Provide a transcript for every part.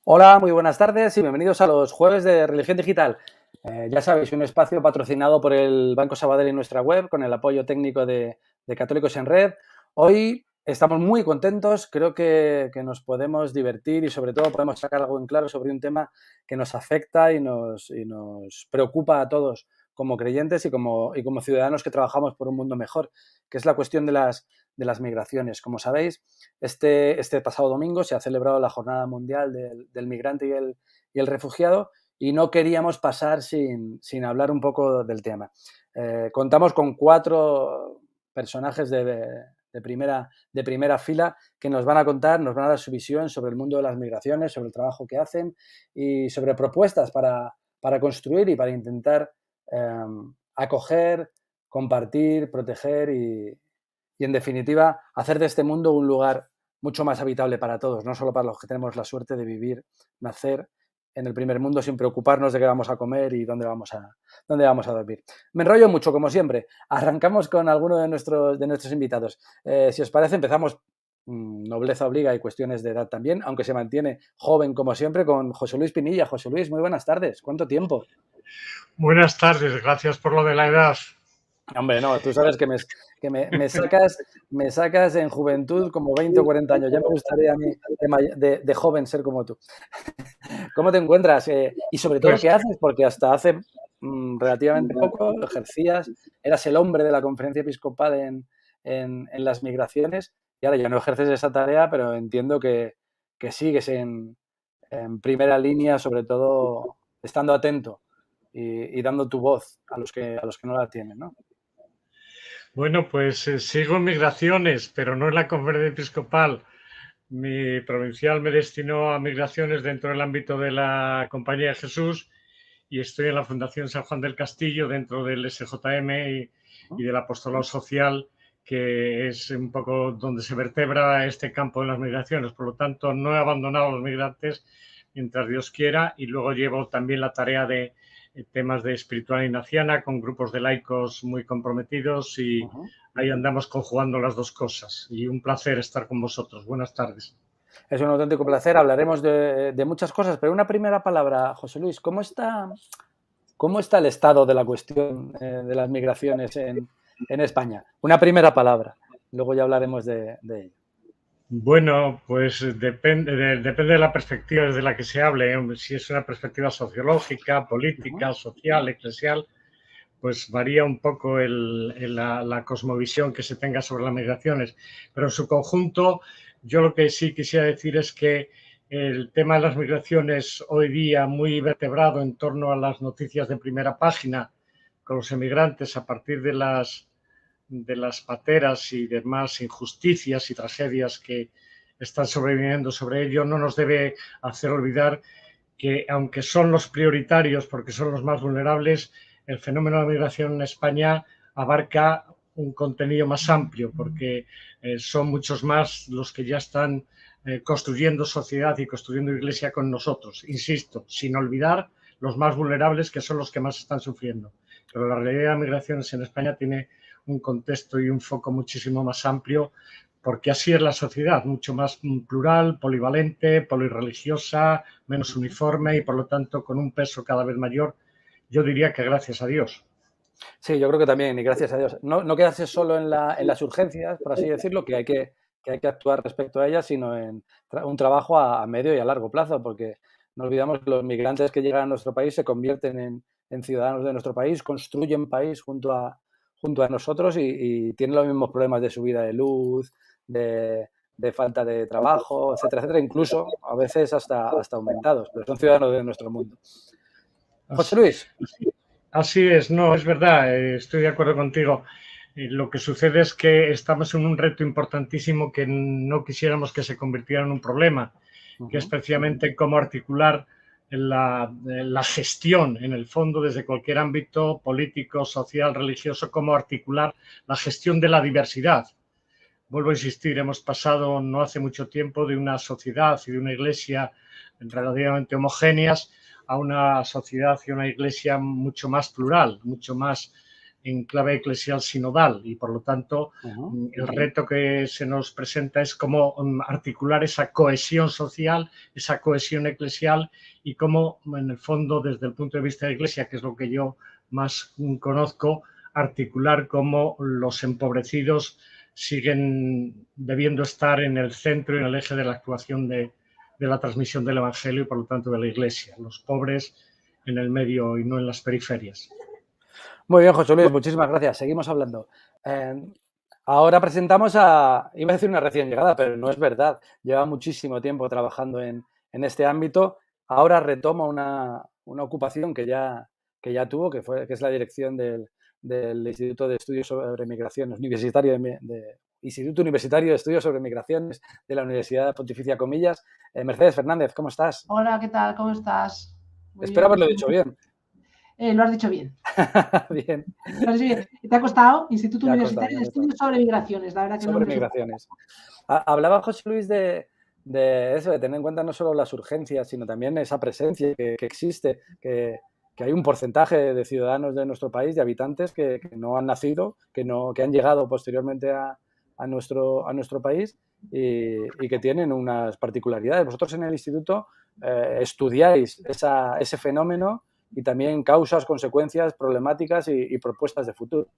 Hola, muy buenas tardes y bienvenidos a los jueves de Religión Digital. Ya sabéis, un espacio patrocinado por el Banco Sabadell en nuestra web con el apoyo técnico de Católicos en Red. Hoy estamos muy contentos, creo que nos podemos divertir y sobre todo podemos sacar algo en claro sobre un tema que nos afecta y nos preocupa a todos como creyentes y como ciudadanos que trabajamos por un mundo mejor, que es la cuestión de las migraciones. Como sabéis, este pasado domingo se ha celebrado la Jornada Mundial del Migrante y el Refugiado y no queríamos pasar sin hablar un poco del tema. Contamos con 4 personajes de primera fila que nos van a contar, nos van a dar su visión sobre el mundo de las migraciones, sobre el trabajo que hacen y sobre propuestas para construir y para intentar acoger, compartir, proteger y, en definitiva, hacer de este mundo un lugar mucho más habitable para todos, no solo para los que tenemos la suerte de vivir, nacer en el primer mundo sin preocuparnos de qué vamos a comer y dónde vamos a dormir. Me enrollo mucho, como siempre. Arrancamos con alguno de nuestros invitados. Si os parece, empezamos, nobleza obliga y cuestiones de edad también, aunque se mantiene joven como siempre, con José Luis Pinilla. José Luis, muy buenas tardes. ¿Cuánto tiempo? Buenas tardes, gracias por lo de la edad. Hombre, no, tú sabes que me sacas en juventud como 20 o 40 años. Ya me gustaría a mí de joven ser como tú. ¿Cómo te encuentras? Y sobre todo, Pues, ¿qué haces? Porque hasta hace relativamente poco eras el hombre de la conferencia episcopal en las migraciones y ahora ya no ejerces esa tarea, pero entiendo que sigues en primera línea, sobre todo estando atento y dando tu voz a los que no la tienen, ¿no? bueno, sigo en migraciones, pero no en la conferencia episcopal. Mi provincial me destinó a migraciones dentro del ámbito de la Compañía de Jesús y estoy en la Fundación San Juan del Castillo dentro del SJM y del Apostolado Social, que es un poco donde se vertebra este campo de las migraciones. Por lo tanto, no he abandonado a los migrantes mientras Dios quiera y luego llevo también la tarea de temas de espiritualidad ignaciana con grupos de laicos muy comprometidos y Ujú. ahí andamos conjugando las dos cosas. Y un placer estar con vosotros. Buenas tardes. Es un auténtico placer. Hablaremos de muchas cosas, pero una primera palabra, José Luis, ¿cómo está el estado de la cuestión de las migraciones en España? Una primera palabra. Luego ya hablaremos de ello. Bueno, pues depende de la perspectiva desde la que se hable. Si es una perspectiva sociológica, Ujú. política, social, eclesial, pues varía un poco la cosmovisión que se tenga sobre las migraciones. Pero en su conjunto, yo lo que sí quisiera decir es que el tema de las migraciones hoy día muy vertebrado en torno a las noticias de primera página con los emigrantes a partir de las pateras y demás injusticias y tragedias que están sobreviviendo sobre ello, no nos debe hacer olvidar que, aunque son los prioritarios porque son los más vulnerables, el fenómeno de la migración en España abarca un contenido más amplio porque son muchos más los que ya están construyendo sociedad y construyendo iglesia con nosotros. Insisto, sin olvidar los más vulnerables que son los que más están sufriendo. Pero la realidad de las migraciones en España tiene un contexto y un foco muchísimo más amplio, porque así es la sociedad, mucho más plural, polivalente, polirreligiosa, menos uniforme y por lo tanto con un peso cada vez mayor. Yo diría que gracias a Dios. Sí, yo creo que también, y gracias a Dios. No quedarse solo en las urgencias, por así decirlo, que hay que actuar respecto a ellas, sino en un trabajo a medio y a largo plazo, porque no olvidamos que los migrantes que llegan a nuestro país se convierten en ciudadanos de nuestro país, construyen país junto a nosotros y tienen los mismos problemas de subida de luz, de falta de trabajo, etcétera, etcétera, incluso a veces hasta aumentados, pero son ciudadanos de nuestro mundo. José Así, Luis. así es, no, es verdad, estoy de acuerdo contigo. Lo que sucede es que estamos en un reto importantísimo que no quisiéramos que se convirtiera en un problema, que es Ujú. precisamente cómo articular la gestión, en el fondo, desde cualquier ámbito político, social, religioso, cómo articular la gestión de la diversidad. Vuelvo a insistir, hemos pasado no hace mucho tiempo de una sociedad y de una iglesia relativamente homogéneas a una sociedad y una iglesia mucho más plural, mucho más en clave eclesial sinodal y, por lo tanto, el reto que se nos presenta es cómo articular esa cohesión social, esa cohesión eclesial y cómo, en el fondo, desde el punto de vista de la Iglesia, que es lo que yo más conozco, articular cómo los empobrecidos siguen debiendo estar en el centro y en el eje de la actuación de la transmisión del Evangelio y, por lo tanto, de la Iglesia. Los pobres en el medio y no en las periferias. Muy bien, José Luis, muchísimas gracias. Seguimos hablando. Ahora presentamos iba a decir una recién llegada, pero no es verdad. Lleva muchísimo tiempo trabajando en este ámbito. Ahora retoma una ocupación que ya tuvo, que es la dirección del Instituto de Estudios sobre Migraciones, Instituto Universitario de Estudios sobre Migraciones de la Universidad Pontificia Comillas. Mercedes Fernández, ¿cómo estás? Hola, ¿qué tal? ¿Cómo estás? Espero haberlo dicho bien. Lo has dicho bien. Bien. Lo has dicho bien. ¿Te ha costado? Instituto Universitario de Estudios sobre Migraciones. La verdad que sobre migraciones. Hablaba José Luis de eso, de tener en cuenta no solo las urgencias, sino también esa presencia que existe, que hay un porcentaje de ciudadanos de nuestro país, de habitantes, que no han nacido, que han llegado posteriormente a nuestro país y que tienen unas particularidades. Vosotros en el instituto estudiáis ese fenómeno y también causas, consecuencias, problemáticas y propuestas de futuro.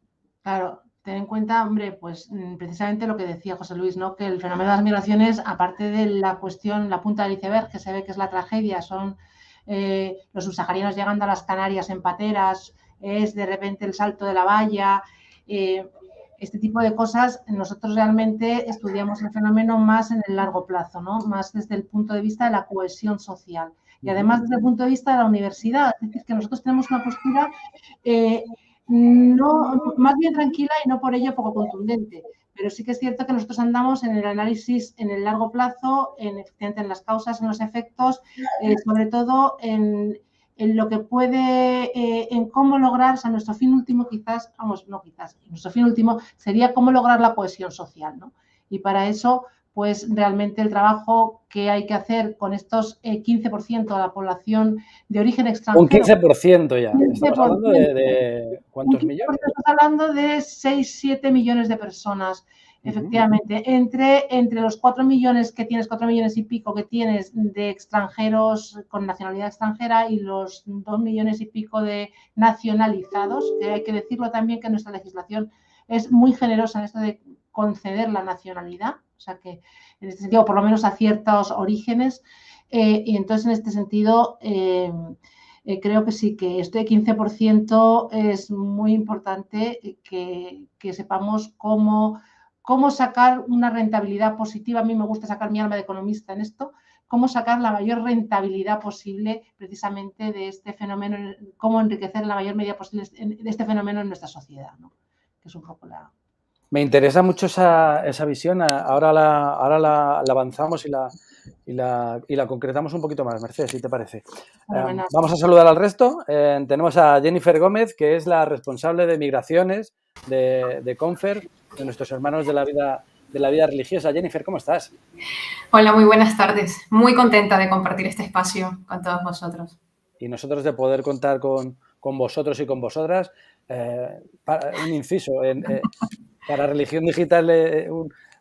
Claro, ten en cuenta, hombre, pues precisamente lo que decía José Luis, ¿no? Que el fenómeno de las migraciones, aparte de la cuestión, la punta del iceberg, que se ve que es la tragedia, son los subsaharianos llegando a las Canarias en pateras, es de repente el salto de la valla, este tipo de cosas. Nosotros realmente estudiamos el fenómeno más en el largo plazo, ¿no? Más desde el punto de vista de la cohesión social. Y además desde el punto de vista de la universidad, es decir, que nosotros tenemos una postura no, más bien tranquila y no por ello poco contundente. Pero sí que es cierto que nosotros andamos en el análisis en el largo plazo, en las causas, en los efectos, sobre todo en lo que puede, en cómo lograr, o sea, nuestro fin último nuestro fin último sería cómo lograr la cohesión social, ¿no? Y para eso, pues realmente el trabajo que hay que hacer con estos 15% de la población de origen extranjero. Un 15% ya. 15%. Estamos hablando de ¿cuántos millones? Estamos hablando de 6-7 millones de personas, efectivamente. Entre los 4 millones que tienes, 4 millones y pico que tienes de extranjeros con nacionalidad extranjera y los 2 millones y pico de nacionalizados, que hay que decirlo también que nuestra legislación es muy generosa en esto de conceder la nacionalidad, o sea que en este sentido, por lo menos a ciertos orígenes, y entonces en este sentido creo que sí, que este 15% es muy importante que sepamos cómo sacar una rentabilidad positiva. A mí me gusta sacar mi alma de economista en esto, cómo sacar la mayor rentabilidad posible precisamente de este fenómeno, cómo enriquecer la mayor medida posible de este fenómeno en nuestra sociedad, ¿no? Que es un poco la... Me interesa mucho esa visión. Ahora la avanzamos y la concretamos un poquito más, Mercedes, si te parece. Vamos a saludar al resto. Tenemos a Jennifer Gómez, que es la responsable de migraciones de Confer, de nuestros hermanos de la vida religiosa. Jennifer, ¿cómo estás? Hola, muy buenas tardes. Muy contenta de compartir este espacio con todos vosotros. Y nosotros de poder contar con vosotros y con vosotras. Un inciso, para Religión Digital,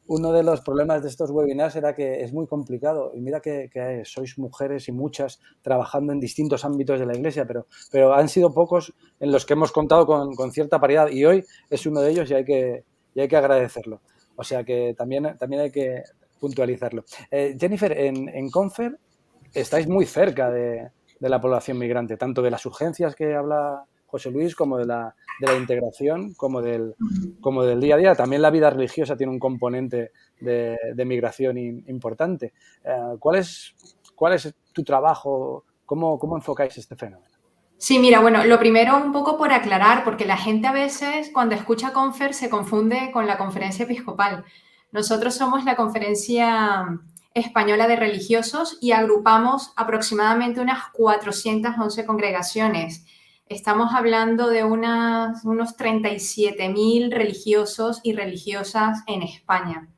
uno de los problemas de estos webinars era que es muy complicado. Y mira que sois mujeres y muchas trabajando en distintos ámbitos de la Iglesia, pero han sido pocos en los que hemos contado con cierta paridad. Y hoy es uno de ellos y hay que agradecerlo. O sea que también hay que puntualizarlo. Jennifer, en Confer estáis muy cerca de la población migrante, tanto de las urgencias que habla José Luis, como de la integración, como del día a día. También la vida religiosa tiene un componente de migración importante. ¿Cuál es tu trabajo? ¿Cómo enfocáis este fenómeno? Sí, mira, bueno, lo primero un poco por aclarar, porque la gente a veces cuando escucha Confer se confunde con la Conferencia Episcopal. Nosotros somos la Conferencia Española de Religiosos y agrupamos aproximadamente unas 411 congregaciones. Estamos hablando de unos 37.000 religiosos y religiosas en España.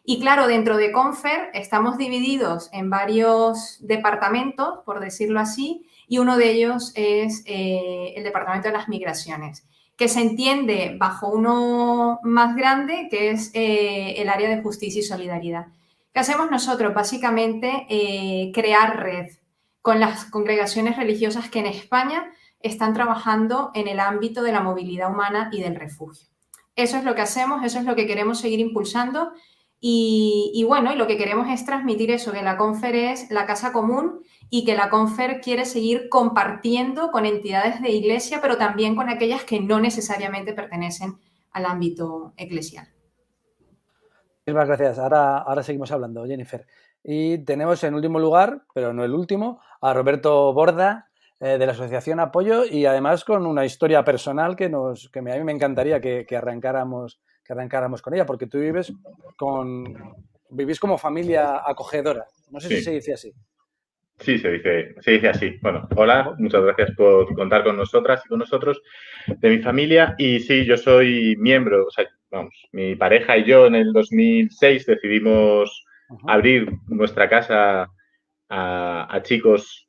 Y claro, dentro de Confer estamos divididos en varios departamentos, por decirlo así, y uno de ellos es el Departamento de las Migraciones. que se entiende bajo uno más grande, que es el área de justicia y solidaridad. ¿Qué hacemos nosotros? Básicamente, crear red con las congregaciones religiosas que en España están trabajando en el ámbito de la movilidad humana y del refugio. Eso es lo que hacemos, eso es lo que queremos seguir impulsando y bueno, y lo que queremos es transmitir eso, que la Confer es la casa común y que la Confer quiere seguir compartiendo con entidades de iglesia, pero también con aquellas que no necesariamente pertenecen al ámbito eclesial. Muchas gracias. Ahora seguimos hablando, Jennifer. Y tenemos en último lugar, pero no el último, a Roberto Borda, de la Asociación Apoyo, y además con una historia personal que a mí me encantaría que arrancáramos con ella, porque tú vivís como familia acogedora. No sé si se dice así. Sí, se dice así. Bueno, hola, muchas gracias por contar con nosotras y con nosotros, de mi familia. Y sí, yo soy miembro, o sea, vamos, mi pareja y yo en el 2006 decidimos abrir nuestra casa a chicos.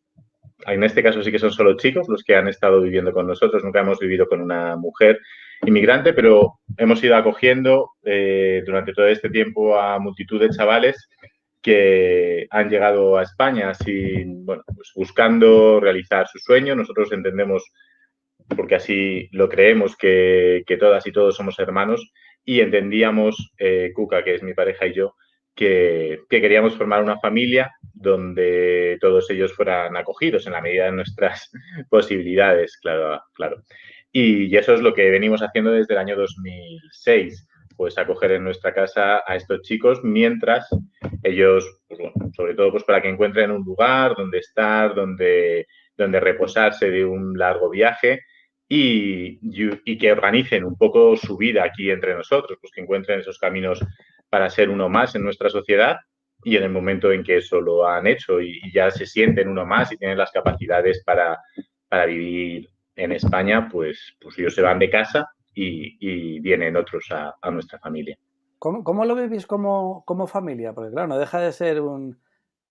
En este caso sí que son solo chicos los que han estado viviendo con nosotros. Nunca hemos vivido con una mujer inmigrante, pero hemos ido acogiendo durante todo este tiempo a multitud de chavales que han llegado a España pues buscando realizar su sueño. Nosotros entendemos, porque así lo creemos, que todas y todos somos hermanos, y entendíamos, Cuca, que es mi pareja, y yo, que queríamos formar una familia donde todos ellos fueran acogidos en la medida de nuestras posibilidades, claro. Y eso es lo que venimos haciendo desde el año 2006, pues acoger en nuestra casa a estos chicos mientras ellos, pues bueno, sobre todo pues para que encuentren un lugar donde estar, donde reposarse de un largo viaje y que organicen un poco su vida aquí entre nosotros, pues que encuentren esos caminos para ser uno más en nuestra sociedad, y en el momento en que eso lo han hecho y ya se sienten uno más y tienen las capacidades para vivir en España, pues ellos se van de casa y vienen otros a nuestra familia. ¿Cómo lo vivís como familia? Porque claro, no deja de ser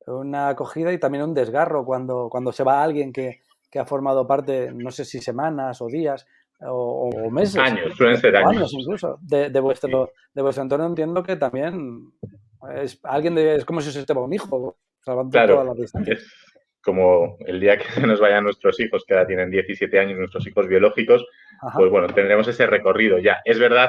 una acogida y también un desgarro cuando se va alguien que ha formado parte, no sé si semanas o días o meses. Años, suelen ser años. Años incluso. De vuestro entorno entiendo que también es como si se te va un hijo, salvando todas las distancias. Es como el día que se nos vayan nuestros hijos, que ahora tienen 17 años, nuestros hijos biológicos, pues bueno, tendremos ese recorrido ya. Es verdad,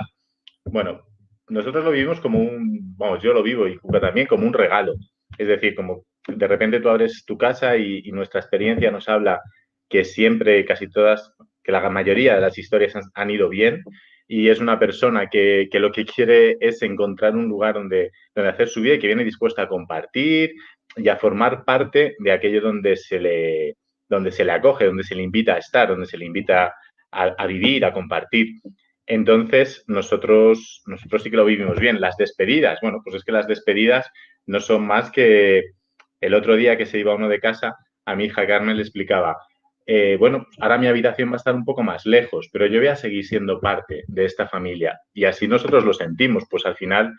bueno, nosotros lo vivimos como yo lo vivo y Cuca también, como un regalo. Es decir, como de repente tú abres tu casa y nuestra experiencia nos habla que siempre, casi todas, que la mayoría de las historias han ido bien, y es una persona que lo que quiere es encontrar un lugar donde hacer su vida y que viene dispuesta a compartir y a formar parte de aquello donde se le acoge, donde se le invita a estar, donde se le invita a vivir, a compartir. Entonces, nosotros sí que lo vivimos bien. Las despedidas, bueno, pues es que las despedidas no son más que el otro día que se iba uno de casa, a mi hija Carmen le explicaba, bueno, ahora mi habitación va a estar un poco más lejos, pero yo voy a seguir siendo parte de esta familia. Y así nosotros lo sentimos, pues al final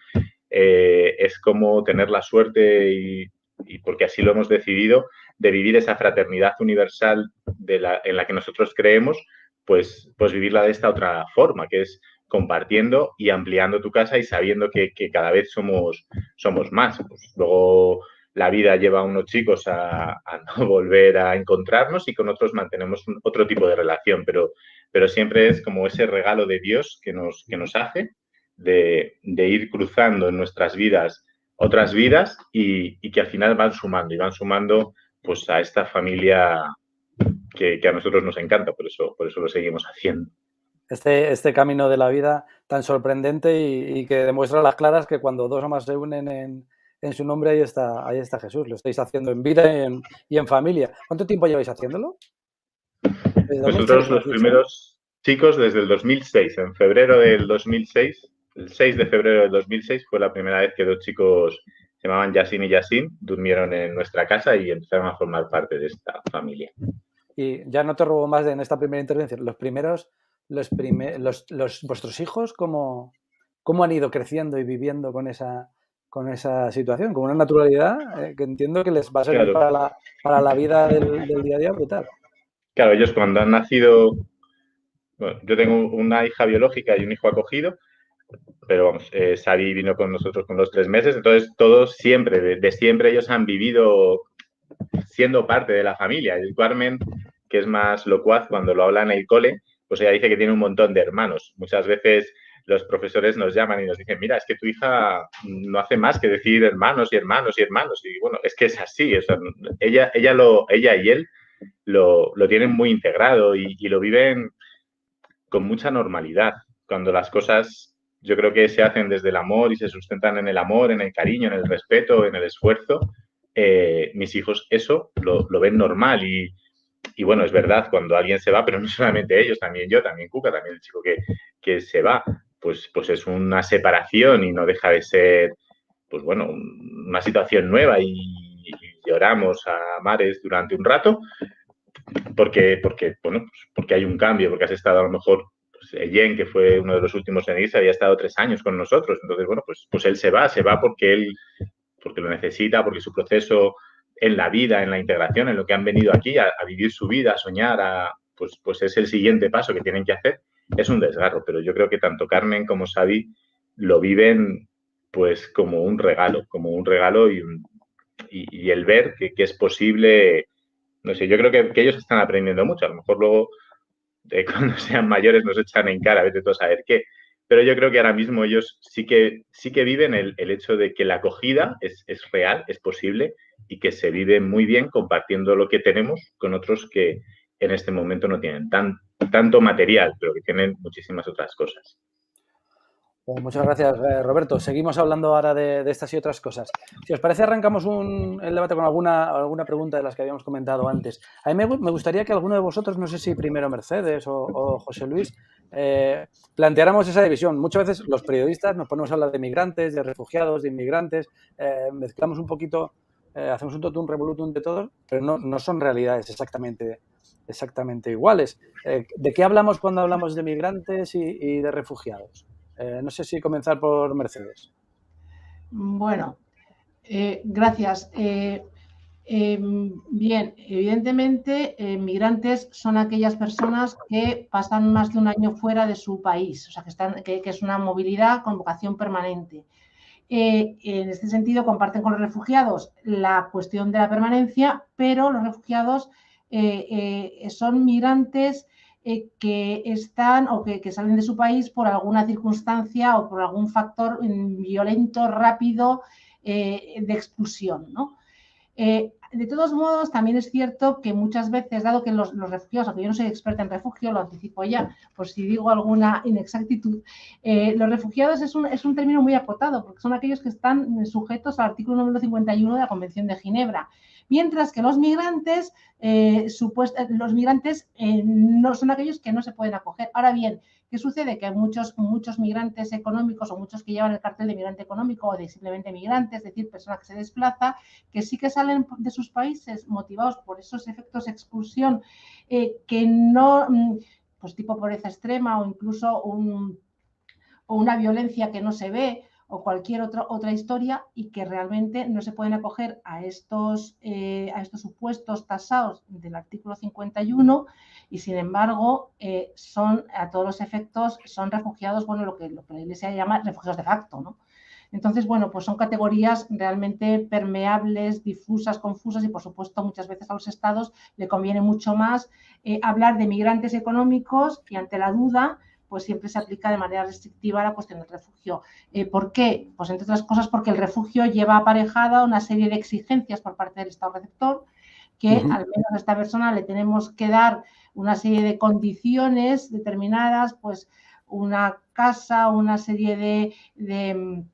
es como tener la suerte y porque así lo hemos decidido, de vivir esa fraternidad universal en la que nosotros creemos, pues vivirla de esta otra forma, que es compartiendo y ampliando tu casa y sabiendo que cada vez somos más. Pues luego la vida lleva a unos chicos a no volver a encontrarnos y con otros mantenemos otro tipo de relación, pero siempre es como ese regalo de Dios que nos hace de ir cruzando en nuestras vidas otras vidas y que al final van sumando pues a esta familia que a nosotros nos encanta, por eso lo seguimos haciendo. Este camino de la vida tan sorprendente y que demuestra a las claras que cuando dos o más se unen en su nombre, ahí está Jesús. Lo estáis haciendo en vida y en familia. ¿Cuánto tiempo lleváis haciéndolo? Nosotros los primeros chicos desde el 2006, en febrero del 2006, el 6 de febrero del 2006 fue la primera vez que dos chicos se llamaban Yasin y Yasin, durmieron en nuestra casa y empezaron a formar parte de esta familia. Y ya no te robo más en esta primera intervención. ¿Vuestros hijos cómo han ido creciendo y viviendo con esa situación? Con una naturalidad que entiendo que les va a servir para la vida del día a día brutal. Claro, ellos cuando han nacido Bueno, yo tengo una hija biológica y un hijo acogido, pero vamos, Xavi vino con nosotros con los 3 meses, entonces todos siempre, de siempre ellos han vivido siendo parte de la familia. El Carmen, que es más locuaz cuando lo habla en el cole, pues ella dice que tiene un montón de hermanos. Muchas veces los profesores nos llaman y nos dicen, mira, es que tu hija no hace más que decir hermanos y hermanos y hermanos. Y bueno, es que es así. O sea, ella y él lo tienen muy integrado y lo viven con mucha normalidad. Cuando las cosas yo creo que se hacen desde el amor y se sustentan en el amor, en el cariño, en el respeto, en el esfuerzo, mis hijos eso lo ven normal y bueno, es verdad, cuando alguien se va, pero no solamente ellos, también yo, también Cuca, también el chico que se va, pues es una separación y no deja de ser, pues bueno, una situación nueva y lloramos a mares durante un rato porque hay un cambio, porque has estado a lo mejor, pues, Jen, que fue uno de los últimos en irse, había estado 3 años con nosotros, entonces bueno, pues él se va porque lo necesita, porque su proceso en la vida, en la integración, en lo que han venido aquí a vivir su vida, a soñar, pues es el siguiente paso que tienen que hacer, es un desgarro, pero yo creo que tanto Carmen como Xavi lo viven pues como un regalo y el ver que es posible, no sé, yo creo que ellos están aprendiendo mucho, a lo mejor luego cuando sean mayores nos echan en cara, a veces todo saber qué, pero yo creo que ahora mismo ellos sí que viven el hecho de que la acogida es real, es posible y que se vive muy bien compartiendo lo que tenemos con otros que en este momento no tienen tanto material, pero que tienen muchísimas otras cosas. Pues muchas gracias, Roberto. Seguimos hablando ahora de estas y otras cosas. Si os parece, arrancamos el debate con alguna pregunta de las que habíamos comentado antes. A mí me gustaría que alguno de vosotros, no sé si primero Mercedes o José Luis, planteáramos esa división. Muchas veces los periodistas nos ponemos a hablar de migrantes, de refugiados, de inmigrantes, mezclamos un poquito, hacemos un totum revolutum de todos, pero no son realidades exactamente iguales. ¿De qué hablamos cuando hablamos de migrantes y de refugiados? No sé si comenzar por Mercedes. Bueno, gracias. Bien, evidentemente, migrantes son aquellas personas que pasan más de un año fuera de su país, o sea, que es una movilidad con vocación permanente. En este sentido, comparten con los refugiados la cuestión de la permanencia, pero los refugiados son migrantes que están o que salen de su país por alguna circunstancia o por algún factor violento, rápido de expulsión, ¿no? De todos modos, también es cierto que muchas veces, dado que los refugiados, aunque yo no soy experta en refugio, lo anticipo ya, por si digo alguna inexactitud, los refugiados es un término muy acotado, porque son aquellos que están sujetos al artículo número 51 de la Convención de Ginebra, mientras que los migrantes no son aquellos que no se pueden acoger. Ahora bien, ¿qué sucede? Que hay muchos migrantes económicos o muchos que llevan el cartel de migrante económico o de simplemente migrante, es decir, personas que se desplazan, que sí que salen de sus países motivados por esos efectos de expulsión que no, pues tipo pobreza extrema o incluso una violencia que no se ve o cualquier otra historia y que realmente no se pueden acoger a estos supuestos tasados del artículo 51 y sin embargo son a todos los efectos son refugiados, bueno, lo que la Iglesia llama refugiados de facto, ¿no? Entonces, bueno, pues son categorías realmente permeables, difusas, confusas y, por supuesto, muchas veces a los estados le conviene mucho más hablar de migrantes económicos y ante la duda pues siempre se aplica de manera restrictiva la cuestión del refugio. ¿Por qué? Pues entre otras cosas porque el refugio lleva aparejada una serie de exigencias por parte del Estado receptor que al menos a esta persona le tenemos que dar una serie de condiciones determinadas, pues una casa, una serie de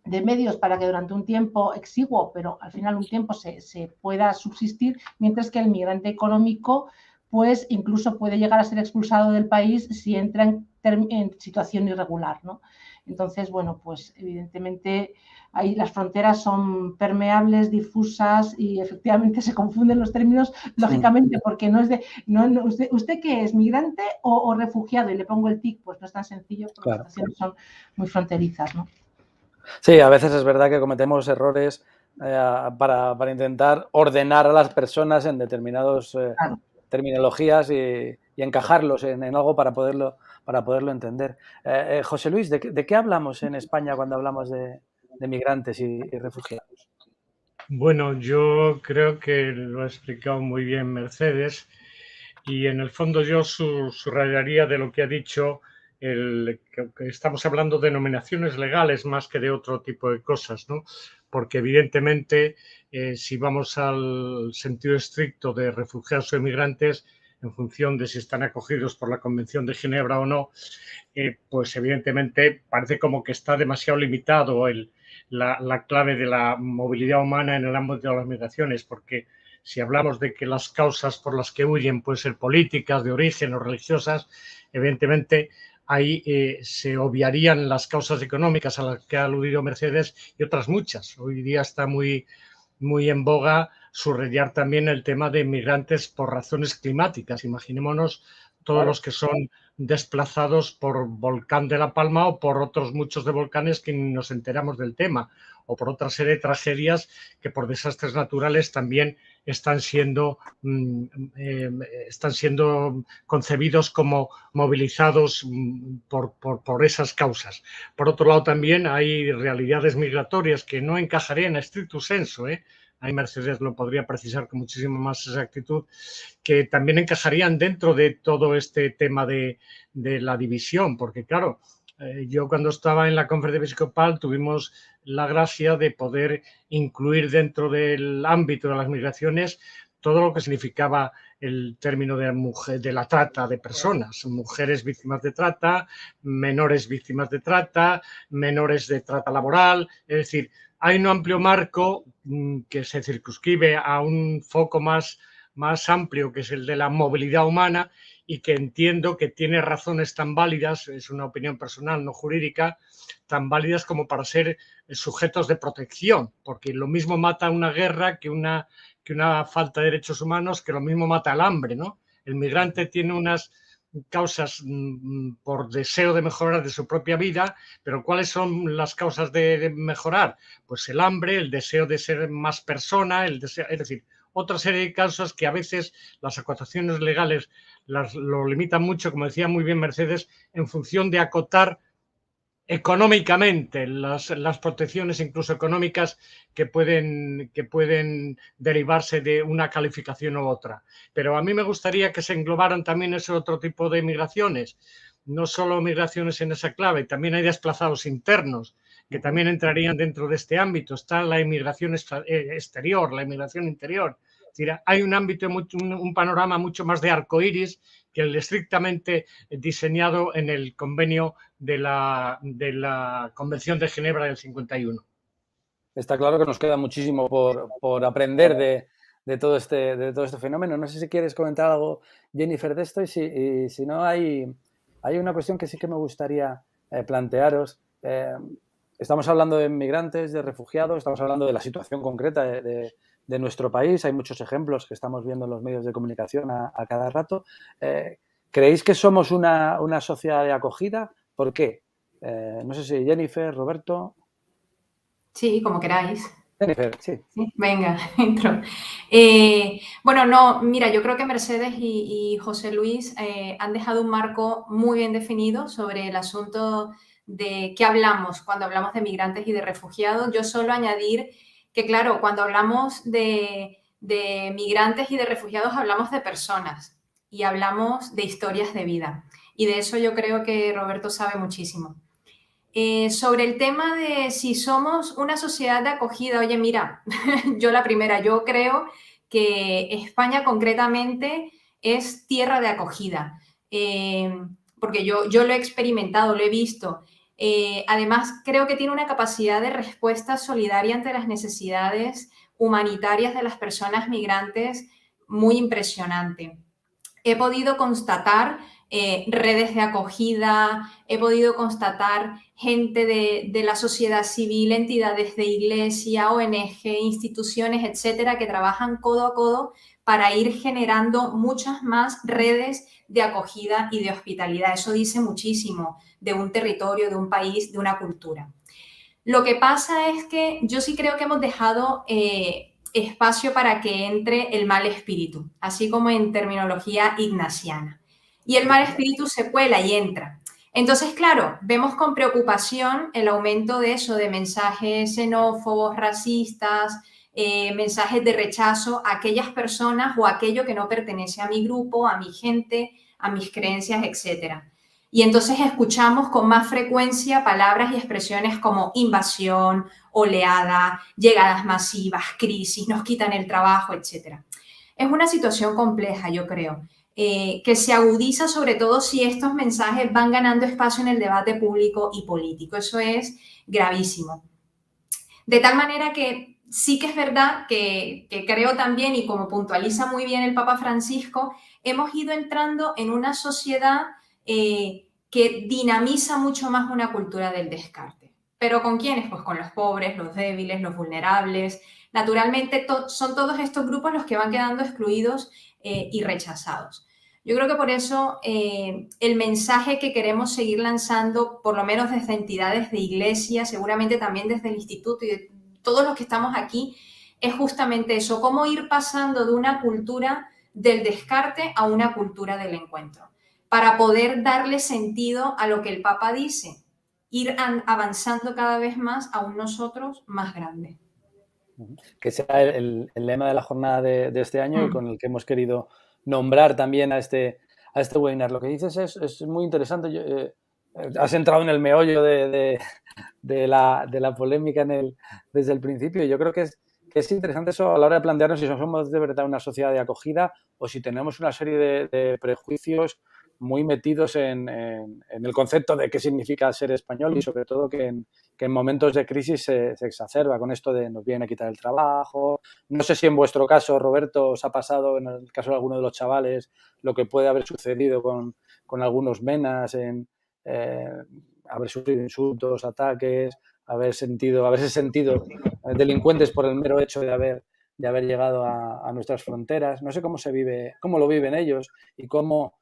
medios para que durante un tiempo exiguo, pero al final un tiempo se pueda subsistir, mientras que el migrante económico pues incluso puede llegar a ser expulsado del país si entra en situación irregular, ¿no? Entonces, bueno, pues evidentemente ahí las fronteras son permeables, difusas y efectivamente se confunden los términos, lógicamente, porque no es de, ¿usted qué es, migrante o refugiado? Y le pongo el tic, pues no es tan sencillo, porque las situaciones son muy fronterizas, ¿no? Sí, a veces es verdad que cometemos errores para intentar ordenar a las personas en determinados terminologías y encajarlos en algo para poderlo entender. José Luis, ¿de qué hablamos en España cuando hablamos de migrantes y refugiados? Bueno, yo creo que lo ha explicado muy bien Mercedes y en el fondo yo subrayaría de lo que ha dicho que estamos hablando de denominaciones legales más que de otro tipo de cosas, ¿no? Porque evidentemente si vamos al sentido estricto de refugiados o emigrantes, en función de si están acogidos por la Convención de Ginebra o no, pues evidentemente parece como que está demasiado limitado la clave de la movilidad humana en el ámbito de las migraciones, porque si hablamos de que las causas por las que huyen pueden ser políticas, de origen o religiosas, evidentemente ahí se obviarían las causas económicas a las que ha aludido Mercedes y otras muchas. Hoy día está muy en boga subrayar también el tema de migrantes por razones climáticas. Imaginémonos todos los que son desplazados por volcán de La Palma o por otros muchos de volcanes que ni nos enteramos del tema, o por otra serie de tragedias que por desastres naturales también están siendo concebidos como movilizados por esas causas. Por otro lado, también hay realidades migratorias que no encajarían en stricto sensu, ahí Mercedes lo podría precisar con muchísima más exactitud, que también encajarían dentro de todo este tema de la división, porque claro, yo cuando estaba en la Conferencia Episcopal tuvimos la gracia de poder incluir dentro del ámbito de las migraciones todo lo que significaba el término de la trata de personas, mujeres víctimas de trata, menores víctimas de trata, menores de trata laboral, es decir, hay un amplio marco que se circunscribe a un foco más amplio, que es el de la movilidad humana, y que entiendo que tiene razones tan válidas, es una opinión personal, no jurídica, tan válidas como para ser sujetos de protección, porque lo mismo mata una guerra que una falta de derechos humanos, que lo mismo mata el hambre, ¿no? El migrante tiene unas causas por deseo de mejorar de su propia vida, pero ¿cuáles son las causas de mejorar? Pues el hambre, el deseo de ser más persona, es decir, otra serie de causas que a veces las acotaciones legales lo limitan mucho, como decía muy bien Mercedes, en función de acotar económicamente las protecciones, incluso económicas, que pueden derivarse de una calificación u otra. Pero a mí me gustaría que se englobaran también ese otro tipo de migraciones, no solo migraciones en esa clave, también hay desplazados internos que también entrarían dentro de este ámbito. Está la inmigración exterior, la inmigración interior. Es decir, hay un ámbito, un panorama mucho más de arcoíris que el estrictamente diseñado en el convenio de la Convención de Ginebra del 51. Está claro que nos queda muchísimo por aprender de todo este fenómeno. No sé si quieres comentar algo, Jennifer, de esto, y si no, hay una cuestión que sí que me gustaría plantearos. Estamos hablando de migrantes, de refugiados, estamos hablando de la situación concreta de nuestro país. Hay muchos ejemplos que estamos viendo en los medios de comunicación a cada rato. ¿Creéis que somos una sociedad de acogida? ¿Por qué? No sé si Jennifer, Roberto. Sí, como queráis. Jennifer, sí. Venga, entro. Bueno, no, mira, yo creo que Mercedes y José Luis han dejado un marco muy bien definido sobre el asunto de qué hablamos cuando hablamos de migrantes y de refugiados. Yo solo añadir que, claro, cuando hablamos de migrantes y de refugiados hablamos de personas y hablamos de historias de vida. Y de eso yo creo que Roberto sabe muchísimo. Sobre el tema de si somos una sociedad de acogida, oye, mira, yo la primera, yo creo que España concretamente es tierra de acogida, porque yo lo he experimentado, lo he visto. Además, creo que tiene una capacidad de respuesta solidaria ante las necesidades humanitarias de las personas migrantes muy impresionante. He podido constatar redes de acogida, he podido constatar gente de la sociedad civil, entidades de iglesia, ONG, instituciones, etcétera, que trabajan codo a codo para ir generando muchas más redes de acogida y de hospitalidad. Eso dice muchísimo de un territorio, de un país, de una cultura. Lo que pasa es que yo sí creo que hemos dejado espacio para que entre el mal espíritu, así como en terminología ignaciana. y el mal espíritu se cuela y entra. Entonces, claro, vemos con preocupación el aumento de eso, de mensajes xenófobos, racistas, mensajes de rechazo a aquellas personas o a aquello que no pertenece a mi grupo, a mi gente, a mis creencias, etc. Y entonces escuchamos con más frecuencia palabras y expresiones como invasión, oleada, llegadas masivas, crisis, nos quitan el trabajo, etc. Es una situación compleja, yo creo, que se agudiza sobre todo si estos mensajes van ganando espacio en el debate público y político. Eso es gravísimo. De tal manera que sí que es verdad que creo también, y como puntualiza muy bien el Papa Francisco, hemos ido entrando en una sociedad que dinamiza mucho más una cultura del descarte. ¿Pero con quiénes? Pues con los pobres, los débiles, los vulnerables. Naturalmente son todos estos grupos los que van quedando excluidos y rechazados. Yo creo que por eso el mensaje que queremos seguir lanzando, por lo menos desde entidades de iglesia, seguramente también desde el instituto y de todos los que estamos aquí, es justamente eso, cómo ir pasando de una cultura del descarte a una cultura del encuentro, para poder darle sentido a lo que el Papa dice, ir avanzando cada vez más a un nosotros más grande. Que sea el lema de la jornada de este año y con el que hemos querido nombrar también a este webinar. Lo que dices es muy interesante. Has entrado en el meollo de la polémica desde el principio. Yo creo que es interesante eso a la hora de plantearnos si somos de verdad una sociedad de acogida o si tenemos una serie de prejuicios muy metidos en el concepto de qué significa ser español y sobre todo que en momentos de crisis se exacerba con esto de nos vienen a quitar el trabajo. No sé si en vuestro caso, Roberto, os ha pasado, en el caso de alguno de los chavales, lo que puede haber sucedido con algunos menas en haber sufrido insultos, ataques, haberse sentido delincuentes por el mero hecho de haber llegado a nuestras fronteras. No sé cómo lo viven ellos y cómo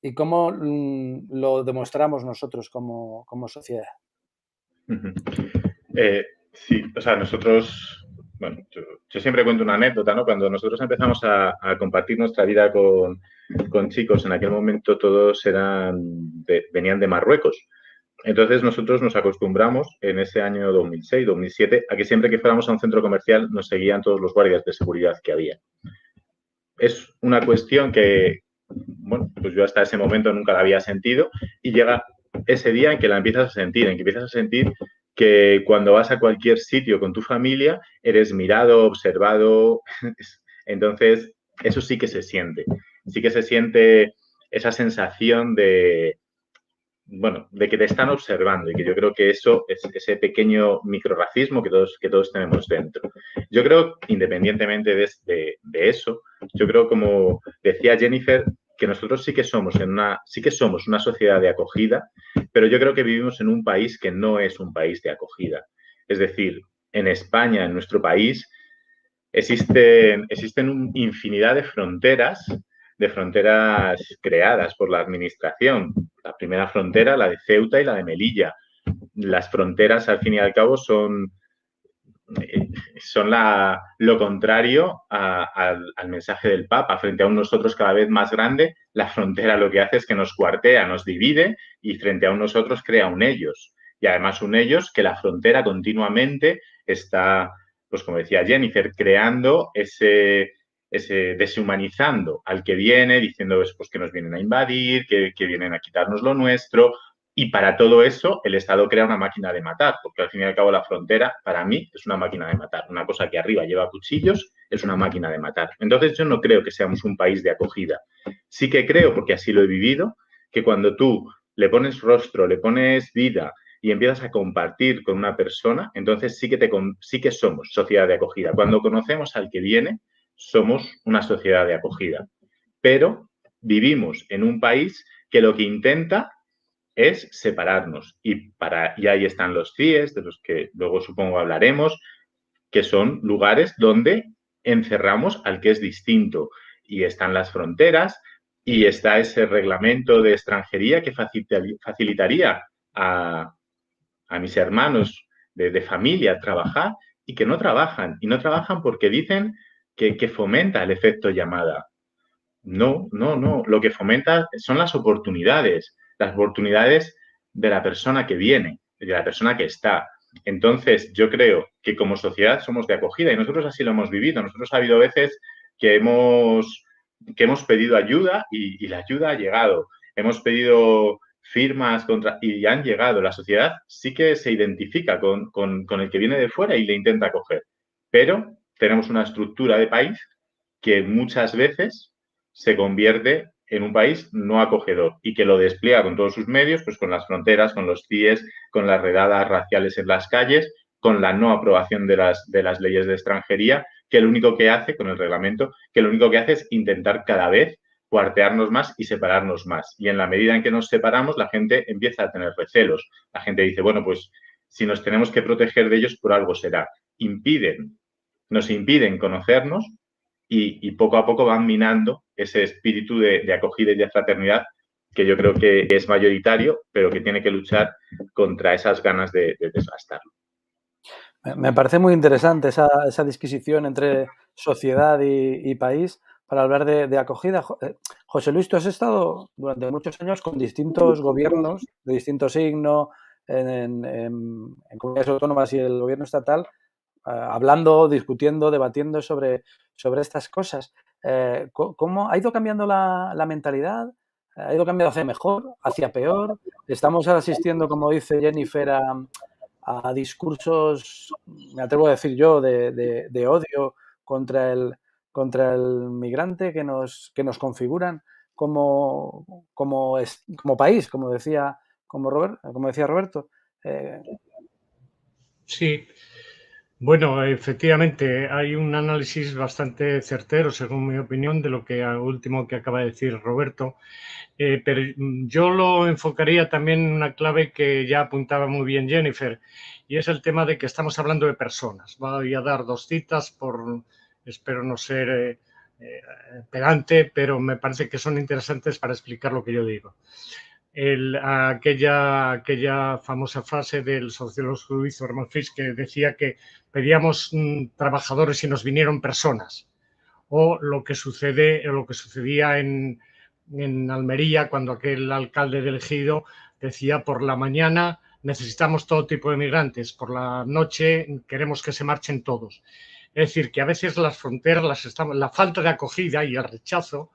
lo demostramos nosotros como sociedad. Sí, o sea, nosotros, bueno, yo siempre cuento una anécdota, ¿no? Cuando nosotros empezamos a compartir nuestra vida con chicos, en aquel momento todos venían de Marruecos. Entonces nosotros nos acostumbramos en ese año 2006, 2007, a que siempre que fuéramos a un centro comercial nos seguían todos los guardias de seguridad que había. Es una cuestión que, bueno, pues yo hasta ese momento nunca la había sentido y llega ese día en que la empiezas a sentir, que cuando vas a cualquier sitio con tu familia eres mirado, observado. Entonces, eso sí que se siente. Sí que se siente esa sensación de que te están observando y que yo creo que eso es ese pequeño microrracismo que todos tenemos dentro. Yo creo, independientemente de eso, yo creo, como decía Jennifer, que nosotros sí que somos una sociedad de acogida, pero yo creo que vivimos en un país que no es un país de acogida. Es decir, en España, en nuestro país, existen infinidad de fronteras creadas por la administración. La primera frontera, la de Ceuta y la de Melilla. Las fronteras, al fin y al cabo, son lo contrario al mensaje del Papa. Frente a un nosotros cada vez más grande, la frontera lo que hace es que nos cuartea, nos divide y frente a un nosotros crea un ellos. Y además un ellos que la frontera continuamente está, pues como decía Jennifer, creando deshumanizando al que viene, diciendo pues, que nos vienen a invadir, que vienen a quitarnos lo nuestro. Y para todo eso, el Estado crea una máquina de matar, porque al fin y al cabo la frontera, para mí, es una máquina de matar. Una cosa que arriba lleva cuchillos es una máquina de matar. Entonces, yo no creo que seamos un país de acogida. Sí que creo, porque así lo he vivido, que cuando tú le pones rostro, le pones vida y empiezas a compartir con una persona, entonces sí que somos sociedad de acogida. Cuando conocemos al que viene, somos una sociedad de acogida. Pero vivimos en un país que lo que intenta es separarnos. Y ahí están los CIES, de los que luego supongo hablaremos, que son lugares donde encerramos al que es distinto. Y están las fronteras y está ese reglamento de extranjería que facilitaría a mis hermanos de familia trabajar y que no trabajan. Y no trabajan porque dicen que fomenta el efecto llamada. No. Lo que fomenta son las oportunidades de la persona que viene, de la persona que está. Entonces, yo creo que como sociedad somos de acogida y nosotros así lo hemos vivido. Nosotros ha habido veces que hemos pedido ayuda y la ayuda ha llegado. Hemos pedido firmas y han llegado. La sociedad sí que se identifica con el que viene de fuera y le intenta acoger. Pero tenemos una estructura de país que muchas veces se convierte en un país no acogedor y que lo despliega con todos sus medios, pues con las fronteras, con los CIEs, con las redadas raciales en las calles, con la no aprobación de las leyes de extranjería, que lo único que hace, con el reglamento, que lo único que hace es intentar cada vez cuartearnos más y separarnos más. Y en la medida en que nos separamos, la gente empieza a tener recelos. La gente dice, bueno, pues si nos tenemos que proteger de ellos, por algo será. Nos impiden conocernos y poco a poco van minando ese espíritu de acogida y de fraternidad que yo creo que es mayoritario, pero que tiene que luchar contra esas ganas de desgastarlo. Me parece muy interesante esa disquisición entre sociedad y país para hablar de acogida. José Luis, tú has estado durante muchos años con distintos gobiernos de distinto signo en comunidades autónomas y el gobierno estatal, hablando, discutiendo, debatiendo sobre estas cosas. ¿Cómo ha ido cambiando la mentalidad? ¿Ha ido cambiando hacia mejor, hacia peor? Estamos asistiendo, como dice Jennifer, a discursos, me atrevo a decir yo, de odio contra el migrante que nos configuran como país, como decía Roberto. Sí. Bueno, efectivamente, hay un análisis bastante certero, según mi opinión, de lo último que acaba de decir Roberto, pero yo lo enfocaría también en una clave que ya apuntaba muy bien Jennifer, y es el tema de que estamos hablando de personas. Voy a dar 2 citas, espero no ser pedante, pero me parece que son interesantes para explicar lo que yo digo. Aquella famosa frase del sociólogo Luis Hermann-Fisch que decía que pedíamos trabajadores y nos vinieron personas, o lo que sucedía en Almería cuando aquel alcalde elegido decía por la mañana necesitamos todo tipo de migrantes, por la noche queremos que se marchen todos. Es decir, que a veces las fronteras, la falta de acogida y el rechazo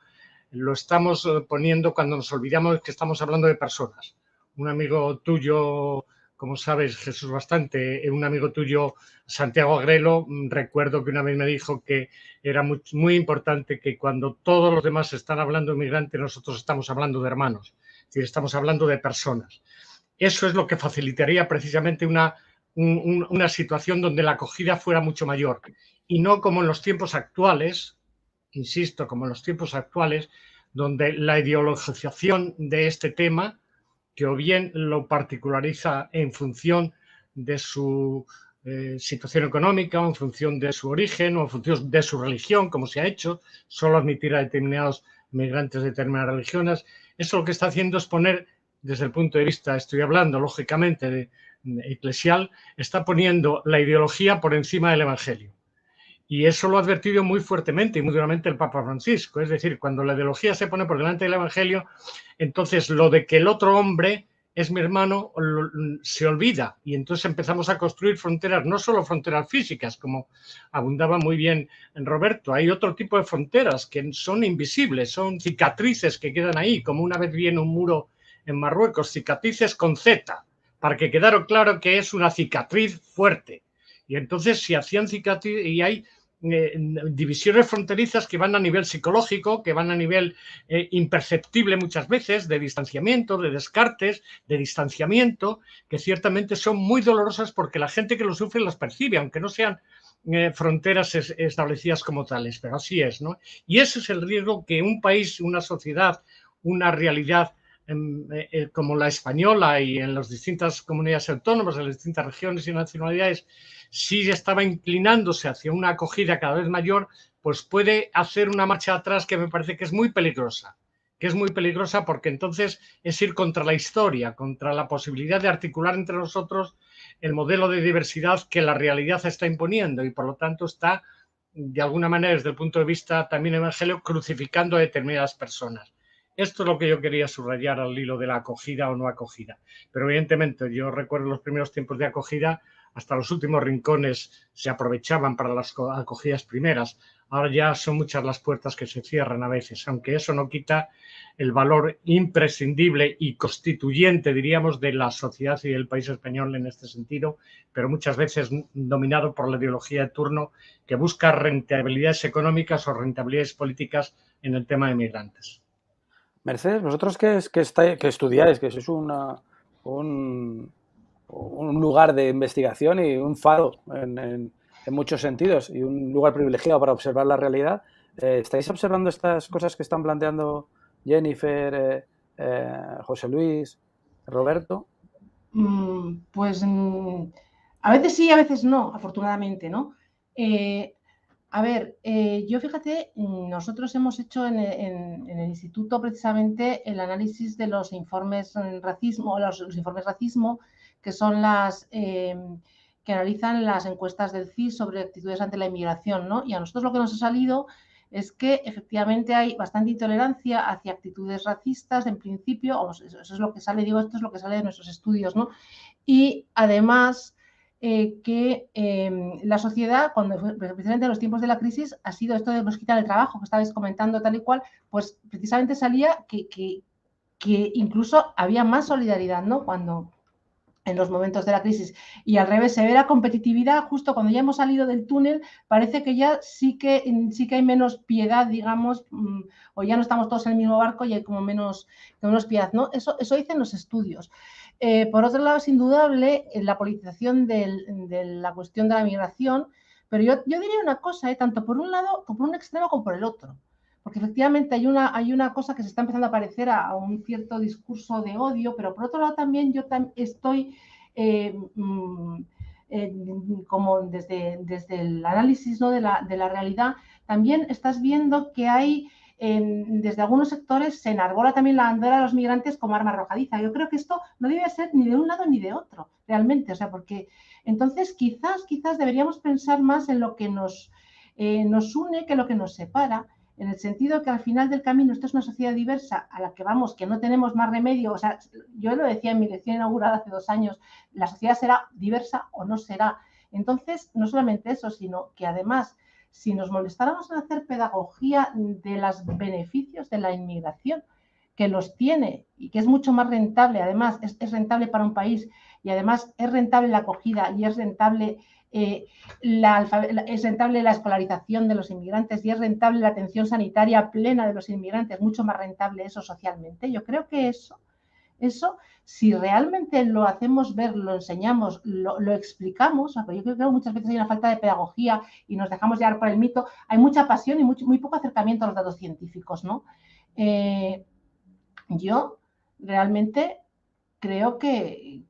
lo estamos poniendo cuando nos olvidamos que estamos hablando de personas. Un amigo tuyo, como sabes, Jesús Bastante, un amigo tuyo, Santiago Agrelo, recuerdo que una vez me dijo que era muy, muy importante que cuando todos los demás están hablando de migrantes, nosotros estamos hablando de hermanos, es decir, estamos hablando de personas. Eso es lo que facilitaría precisamente una situación donde la acogida fuera mucho mayor y no como en los tiempos actuales, insisto, como en los tiempos actuales, donde la ideologización de este tema, que o bien lo particulariza en función de su situación económica, o en función de su origen, o en función de su religión, como se ha hecho, solo admitir a determinados migrantes de determinadas religiones, eso lo que está haciendo es poner, desde el punto de vista, estoy hablando lógicamente eclesial, está poniendo la ideología por encima del evangelio. Y eso lo ha advertido muy fuertemente y muy duramente el Papa Francisco. Es decir, cuando la ideología se pone por delante del Evangelio, entonces lo de que el otro hombre es mi hermano se olvida. Y entonces empezamos a construir fronteras, no solo fronteras físicas, como abundaba muy bien en Roberto. Hay otro tipo de fronteras que son invisibles, son cicatrices que quedan ahí, como una vez vi en un muro en Marruecos, cicatrices con Z, para que quedara claro que es una cicatriz fuerte. Y entonces si hacían cicatrices, y hay divisiones fronterizas que van a nivel psicológico, que van a nivel imperceptible muchas veces, de distanciamiento, de descartes, de distanciamiento, que ciertamente son muy dolorosas porque la gente que lo sufre las percibe, aunque no sean fronteras establecidas como tales, pero así es, ¿no? Y ese es el riesgo que un país, una sociedad, una realidad como la española y en las distintas comunidades autónomas, en las distintas regiones y nacionalidades, si estaba inclinándose hacia una acogida cada vez mayor, pues puede hacer una marcha atrás que me parece que es muy peligrosa. Porque entonces es ir contra la historia, contra la posibilidad de articular entre nosotros el modelo de diversidad que la realidad está imponiendo y por lo tanto está de alguna manera, desde el punto de vista también evangelio, crucificando a determinadas personas. Esto es lo que yo quería subrayar al hilo de la acogida o no acogida. Pero evidentemente yo recuerdo los primeros tiempos de acogida, hasta los últimos rincones se aprovechaban para las acogidas primeras. Ahora ya son muchas las puertas que se cierran a veces, aunque eso no quita el valor imprescindible y constituyente, diríamos, de la sociedad y del país español en este sentido, pero muchas veces dominado por la ideología de turno que busca rentabilidades económicas o rentabilidades políticas en el tema de migrantes. Mercedes, vosotros que estudiáis, que sois un lugar de investigación y un faro en muchos sentidos y un lugar privilegiado para observar la realidad, ¿estáis observando estas cosas que están planteando Jennifer, José Luis, Roberto? Pues a veces sí, a veces no, afortunadamente, ¿no? A ver, yo fíjate, nosotros hemos hecho en el instituto precisamente el análisis de los informes racismo, los informes racismo, que son que analizan las encuestas del CIS sobre actitudes ante la inmigración, ¿no? Y a nosotros lo que nos ha salido es que efectivamente hay bastante intolerancia hacia actitudes racistas en principio, eso es lo que sale, digo, esto es lo que sale de nuestros estudios, ¿no? Y además que la sociedad, precisamente en los tiempos de la crisis, ha sido esto de nos quitar el trabajo, que estabais comentando tal y cual, pues precisamente salía que incluso había más solidaridad, ¿no? Cuando en los momentos de la crisis. Y al revés, se ve la competitividad justo cuando ya hemos salido del túnel, parece que ya sí que hay menos piedad, digamos, o ya no estamos todos en el mismo barco y hay como menos piedad, ¿no? Eso dicen los estudios. Por otro lado, es indudable la politización de la cuestión de la migración, pero yo diría una cosa, tanto por un lado, como por un extremo, como por el otro. Porque efectivamente hay una cosa que se está empezando a parecer a un cierto discurso de odio, pero por otro lado también yo estoy como desde el análisis, ¿no? de la realidad, también estás viendo que hay desde algunos sectores se enarbola también la bandera de los migrantes como arma arrojadiza. Yo creo que esto no debe ser ni de un lado ni de otro, realmente. O sea, porque entonces quizás deberíamos pensar más en lo que nos une que lo que nos separa, en el sentido que al final del camino esto es una sociedad diversa a la que vamos, que no tenemos más remedio. O sea, yo lo decía en mi lección inaugurada hace 2 años, la sociedad será diversa o no será. Entonces, no solamente eso, sino que además, si nos molestáramos en hacer pedagogía de los beneficios de la inmigración, que los tiene y que es mucho más rentable, además es rentable para un país y además es rentable la acogida y es rentable es rentable la escolarización de los inmigrantes y es rentable la atención sanitaria plena de los inmigrantes, mucho más rentable eso socialmente. Yo creo que eso, si realmente lo hacemos ver, lo enseñamos, lo explicamos, yo creo que muchas veces hay una falta de pedagogía y nos dejamos llevar por el mito, hay mucha pasión y muy poco acercamiento a los datos científicos, ¿no? Yo realmente creo que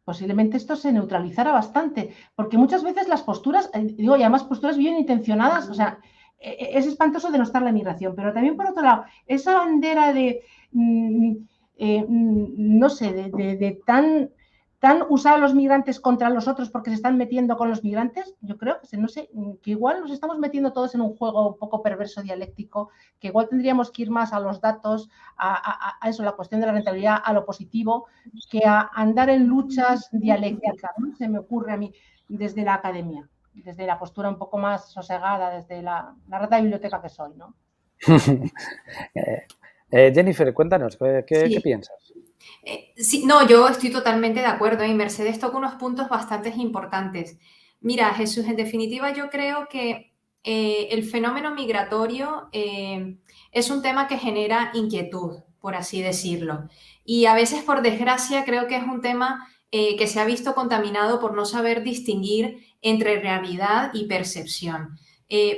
posiblemente esto se neutralizara bastante, porque muchas veces las posturas, y además posturas bien intencionadas, o sea, es espantoso denostar la migración, pero también por otro lado, esa bandera de, no sé, de tan usar a los migrantes contra los otros porque se están metiendo con los migrantes, yo creo que no sé, que igual nos estamos metiendo todos en un juego un poco perverso dialéctico, que igual tendríamos que ir más a los datos, a eso, la cuestión de la rentabilidad, a lo positivo, que a andar en luchas dialécticas, ¿no? Se me ocurre a mí desde la academia, desde la postura un poco más sosegada, desde la rata de biblioteca que soy, ¿no? Jennifer, cuéntanos, ¿qué piensas? Sí, no, yo estoy totalmente de acuerdo y Mercedes toca unos puntos bastante importantes. Mira, Jesús, en definitiva yo creo que el fenómeno migratorio es un tema que genera inquietud, por así decirlo. Y a veces, por desgracia, creo que es un tema que se ha visto contaminado por no saber distinguir entre realidad y percepción.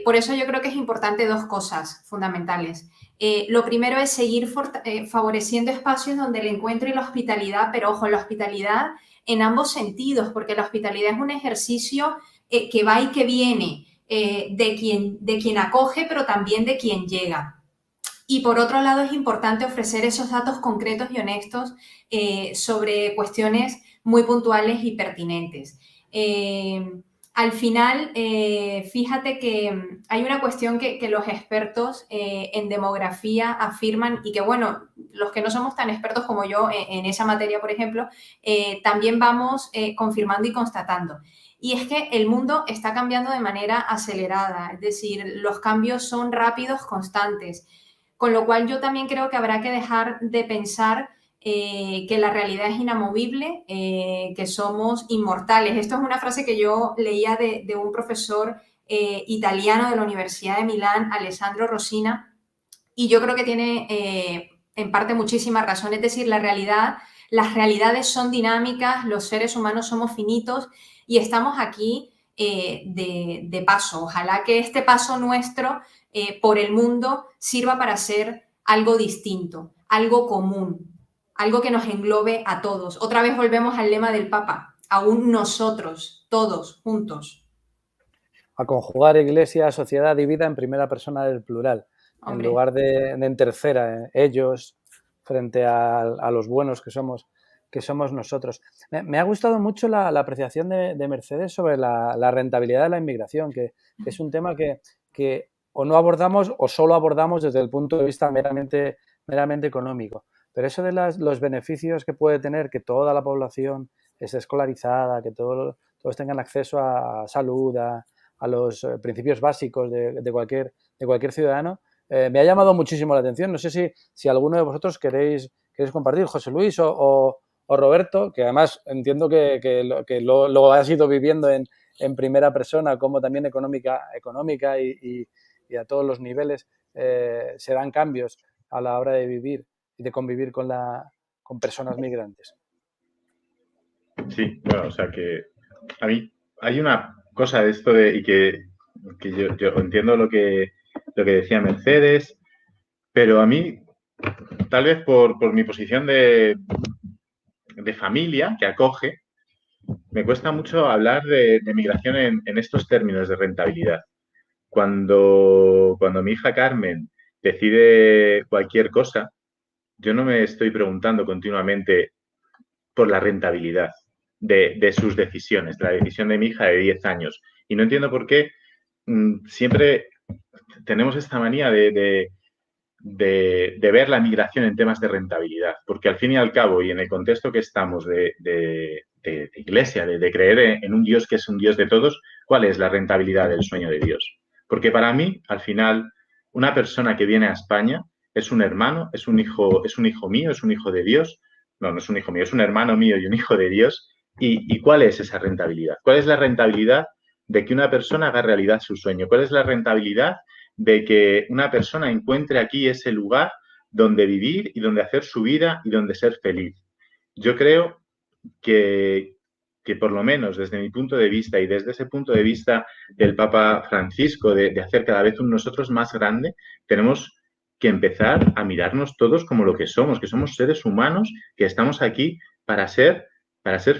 Por eso yo creo que es importante 2 cosas fundamentales. Lo primero es seguir favoreciendo espacios donde el encuentro y la hospitalidad, pero ojo, la hospitalidad en ambos sentidos, porque la hospitalidad es un ejercicio que va y que viene de quien acoge, pero también de quien llega. Y por otro lado es importante ofrecer esos datos concretos y honestos sobre cuestiones muy puntuales y pertinentes. al final, fíjate que hay una cuestión que los expertos en demografía afirman y que, bueno, los que no somos tan expertos como yo en esa materia, por ejemplo, también vamos confirmando y constatando. Y es que el mundo está cambiando de manera acelerada, es decir, los cambios son rápidos, constantes, con lo cual yo también creo que habrá que dejar de pensar que la realidad es inamovible, que somos inmortales. Esto es una frase que yo leía de un profesor italiano de la Universidad de Milán, Alessandro Rosina, y yo creo que tiene en parte muchísima razón. Es decir, las realidades son dinámicas, los seres humanos somos finitos y estamos aquí de paso. Ojalá que este paso nuestro por el mundo sirva para hacer algo distinto, algo común, algo que nos englobe a todos. Otra vez volvemos al lema del Papa, aún nosotros, todos, juntos. A conjugar iglesia, sociedad y vida en primera persona del plural, hombre, en lugar de en tercera, ellos frente a los buenos que somos nosotros. Me ha gustado mucho la apreciación de Mercedes sobre la rentabilidad de la inmigración, que es un tema que o no abordamos o solo abordamos desde el punto de vista meramente económico. Pero eso de los beneficios que puede tener que toda la población esté escolarizada, que todos tengan acceso a salud, a los principios básicos de cualquier ciudadano, me ha llamado muchísimo la atención. No sé si alguno de vosotros queréis compartir, José Luis o Roberto, que además entiendo que lo has ido viviendo en primera persona, como también económica y a todos los niveles se dan cambios a la hora de vivir y de convivir con personas migrantes. Sí, bueno, o sea que a mí hay una cosa de esto y que yo entiendo lo que decía Mercedes, pero a mí, tal vez por mi posición de familia que acoge, me cuesta mucho hablar de migración en estos términos de rentabilidad. Cuando mi hija Carmen decide cualquier cosa, yo no me estoy preguntando continuamente por la rentabilidad de sus decisiones, de la decisión de mi hija de 10 años. Y no entiendo por qué siempre tenemos esta manía de ver la migración en temas de rentabilidad, porque al fin y al cabo, y en el contexto que estamos de iglesia, de creer en un Dios que es un Dios de todos, ¿cuál es la rentabilidad del sueño de Dios? Porque para mí, al final, una persona que viene a España es un hermano, es un hijo mío, es un hijo de Dios. No es un hijo mío, es un hermano mío y un hijo de Dios. ¿Y cuál es esa rentabilidad? ¿Cuál es la rentabilidad de que una persona haga realidad su sueño? ¿Cuál es la rentabilidad de que una persona encuentre aquí ese lugar donde vivir y donde hacer su vida y donde ser feliz? Yo creo que por lo menos desde mi punto de vista y desde ese punto de vista del Papa Francisco, de hacer cada vez un nosotros más grande, tenemos que empezar a mirarnos todos como lo que somos seres humanos que estamos aquí para ser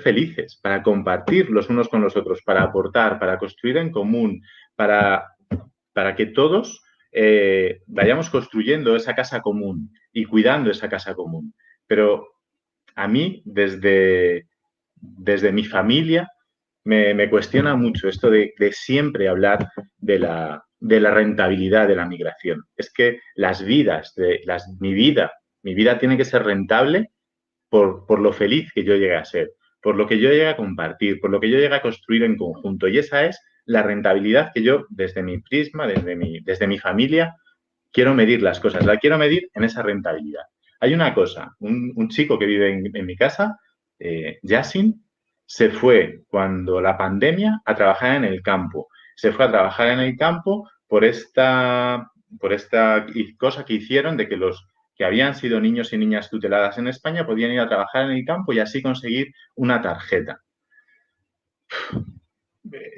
felices, para compartir los unos con los otros, para aportar, para construir en común, para que todos vayamos construyendo esa casa común y cuidando esa casa común. Pero a mí, desde mi familia, me cuestiona mucho esto de siempre hablar de la rentabilidad de la migración. Es que mi vida tiene que ser rentable por lo feliz que yo llegue a ser, por lo que yo llegue a compartir, por lo que yo llegue a construir en conjunto. Y esa es la rentabilidad que yo, desde mi prisma, desde mi familia, quiero medir las cosas. La quiero medir en esa rentabilidad. Hay una cosa, un chico que vive en mi casa, Yasin, se fue cuando la pandemia a trabajar en el campo. Se fue a trabajar en el campo por esta cosa que hicieron de que los que habían sido niños y niñas tuteladas en España podían ir a trabajar en el campo y así conseguir una tarjeta.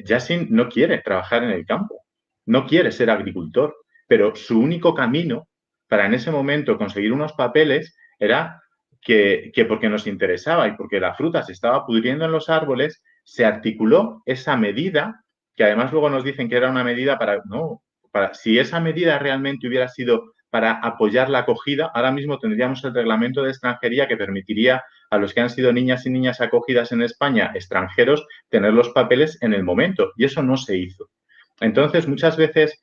Yasin no quiere trabajar en el campo, no quiere ser agricultor, pero su único camino para en ese momento conseguir unos papeles era que porque nos interesaba y porque la fruta se estaba pudriendo en los árboles, se articuló esa medida, que además luego nos dicen que era una medida si esa medida realmente hubiera sido para apoyar la acogida, ahora mismo tendríamos el reglamento de extranjería que permitiría a los que han sido niñas y niñas acogidas en España, extranjeros, tener los papeles en el momento. Y eso no se hizo. Entonces, muchas veces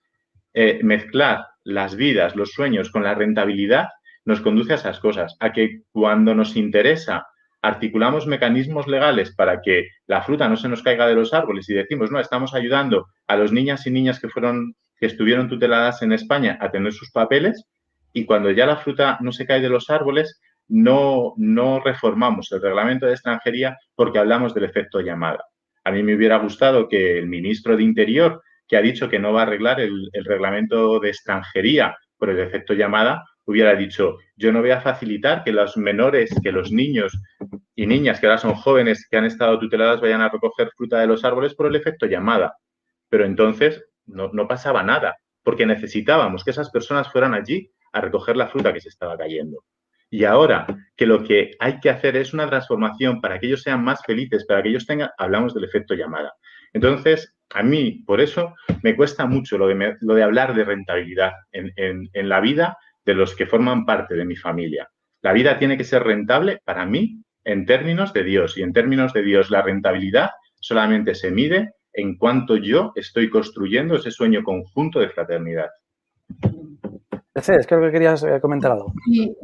mezclar las vidas, los sueños con la rentabilidad nos conduce a esas cosas, a que cuando nos interesa articulamos mecanismos legales para que la fruta no se nos caiga de los árboles y decimos, no, estamos ayudando a los niñas y niñas que estuvieron tuteladas en España a tener sus papeles, y cuando ya la fruta no se cae de los árboles, no reformamos el reglamento de extranjería porque hablamos del efecto llamada. A mí me hubiera gustado que el ministro de Interior, que ha dicho que no va a arreglar el reglamento de extranjería por el efecto llamada, hubiera dicho, yo no voy a facilitar que los menores, que los niños y niñas que ahora son jóvenes que han estado tuteladas vayan a recoger fruta de los árboles por el efecto llamada. Pero entonces no pasaba nada, porque necesitábamos que esas personas fueran allí a recoger la fruta que se estaba cayendo. Y ahora que lo que hay que hacer es una transformación para que ellos sean más felices, para que ellos hablamos del efecto llamada. Entonces, a mí, por eso, me cuesta mucho lo de hablar de rentabilidad en la vida de los que forman parte de mi familia. La vida tiene que ser rentable para mí en términos de Dios. Y en términos de Dios, la rentabilidad solamente se mide en cuanto yo estoy construyendo ese sueño conjunto de fraternidad. Mercedes, creo que querías comentar algo. Sí,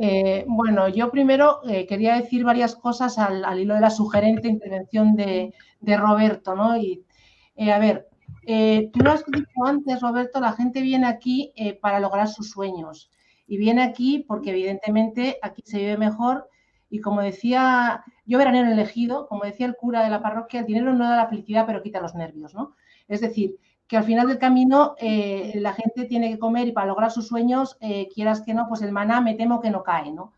bueno, yo primero quería decir varias cosas al hilo de la sugerente intervención de Roberto, ¿no? Y, a ver, tú lo has dicho antes, Roberto, la gente viene aquí para lograr sus sueños. Y viene aquí porque, evidentemente, aquí se vive mejor. Y como decía, yo veraneo en el Ejido, como decía el cura de la parroquia, el dinero no da la felicidad, pero quita los nervios, ¿no? Es decir, que al final del camino la gente tiene que comer y para lograr sus sueños, quieras que no, pues el maná me temo que no cae, ¿no?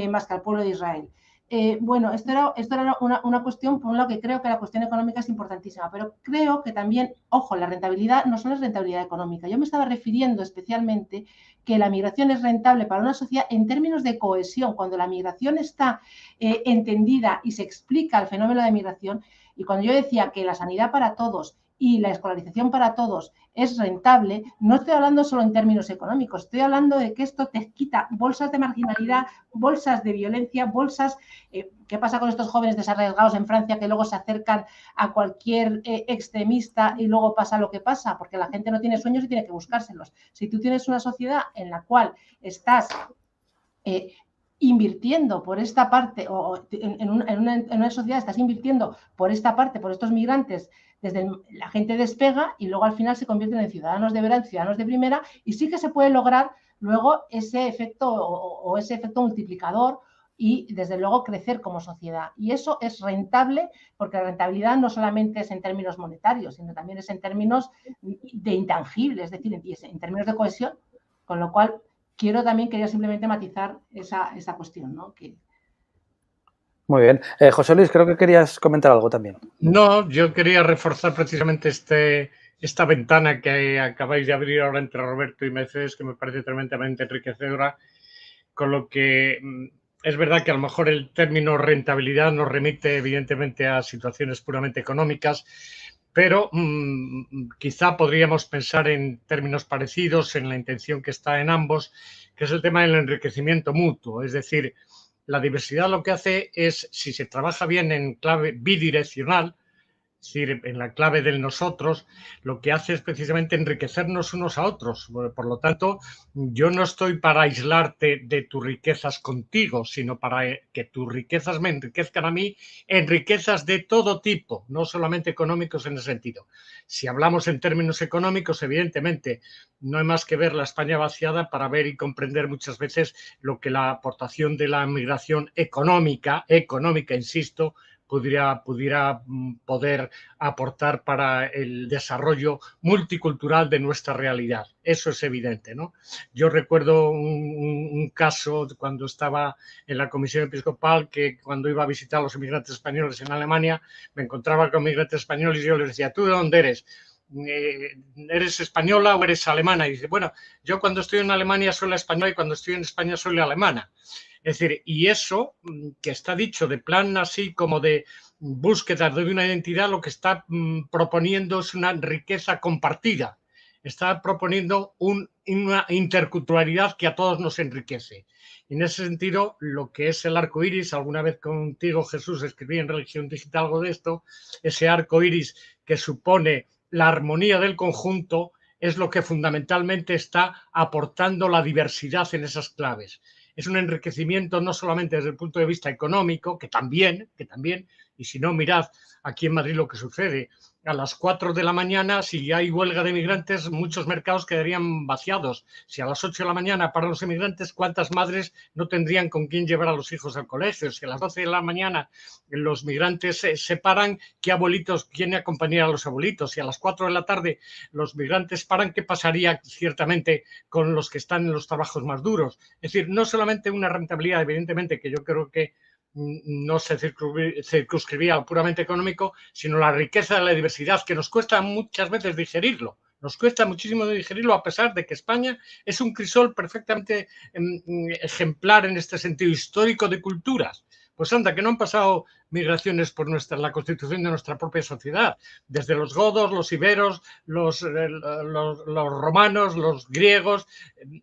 Más que al pueblo de Israel. Bueno, esto era una cuestión, por un lado, que creo que la cuestión económica es importantísima, pero creo que también, ojo, la rentabilidad no solo es rentabilidad económica. Yo me estaba refiriendo especialmente que la migración es rentable para una sociedad en términos de cohesión. Cuando la migración está entendida y se explica el fenómeno de migración, y cuando yo decía que la sanidad para todos y la escolarización para todos es rentable, no estoy hablando solo en términos económicos, estoy hablando de que esto te quita bolsas de marginalidad, bolsas de violencia, bolsas... ¿Qué pasa con estos jóvenes desarraigados en Francia que luego se acercan a cualquier extremista y luego pasa lo que pasa? Porque la gente no tiene sueños y tiene que buscárselos. Si tú tienes una sociedad en la cual estás... invirtiendo por esta parte, o en una sociedad estás invirtiendo por esta parte, por estos migrantes, desde la gente despega y luego al final se convierten en ciudadanos de verdad, ciudadanos de primera, y sí que se puede lograr luego ese efecto o ese efecto multiplicador y desde luego crecer como sociedad. Y eso es rentable porque la rentabilidad no solamente es en términos monetarios, sino también es en términos de intangible, es decir, en términos de cohesión, con lo cual quería simplemente matizar esa cuestión, ¿no? Muy bien. José Luis, creo que querías comentar algo también. No, yo quería reforzar precisamente esta ventana que acabáis de abrir ahora entre Roberto y Mercedes, que me parece tremendamente enriquecedora, con lo que es verdad que a lo mejor el término rentabilidad nos remite evidentemente a situaciones puramente económicas, pero quizá podríamos pensar en términos parecidos, en la intención que está en ambos, que es el tema del enriquecimiento mutuo. Es decir, la diversidad lo que hace es, si se trabaja bien en clave bidireccional, es decir, en la clave del nosotros, lo que hace es precisamente enriquecernos unos a otros. Por lo tanto, yo no estoy para aislarte de tus riquezas contigo, sino para que tus riquezas me enriquezcan a mí en riquezas de todo tipo, no solamente económicos en ese sentido. Si hablamos en términos económicos, evidentemente, no hay más que ver la España vaciada para ver y comprender muchas veces lo que la aportación de la migración económica, insisto, pudiera poder aportar para el desarrollo multicultural de nuestra realidad. Eso es evidente, ¿no? Yo recuerdo un caso cuando estaba en la Comisión Episcopal, que cuando iba a visitar a los inmigrantes españoles en Alemania, me encontraba con inmigrantes españoles y yo les decía, ¿tú de dónde eres? ¿Eres española o eres alemana? Y dice, bueno, yo cuando estoy en Alemania soy la española y cuando estoy en España soy la alemana. Es decir, y eso que está dicho de plan así como de búsqueda de una identidad, lo que está proponiendo es una riqueza compartida. está proponiendo una interculturalidad que a todos nos enriquece. Y en ese sentido, lo que es el arco iris, alguna vez contigo, Jesús, escribí en Religión Digital algo de esto, ese arco iris que supone la armonía del conjunto, es lo que fundamentalmente está aportando la diversidad en esas claves. Es un enriquecimiento no solamente desde el punto de vista económico, que también, y si no, mirad aquí en Madrid lo que sucede. A las 4 de la mañana, si hay huelga de migrantes, muchos mercados quedarían vaciados. Si a las 8 de la mañana paran los inmigrantes, ¿cuántas madres no tendrían con quién llevar a los hijos al colegio? Si a las 12 de la mañana los migrantes se paran, ¿quién acompañaría a los abuelitos? Si a las 4 de la tarde los migrantes paran, ¿qué pasaría ciertamente con los que están en los trabajos más duros? Es decir, no solamente una rentabilidad, evidentemente, que yo creo que no se circunscribía al puramente económico, sino la riqueza de la diversidad, que nos cuesta muchas veces digerirlo. Nos cuesta muchísimo digerirlo, a pesar de que España es un crisol perfectamente ejemplar en este sentido histórico de culturas. Pues anda, que no han pasado migraciones por la constitución de nuestra propia sociedad. Desde los godos, los iberos, los romanos, los griegos,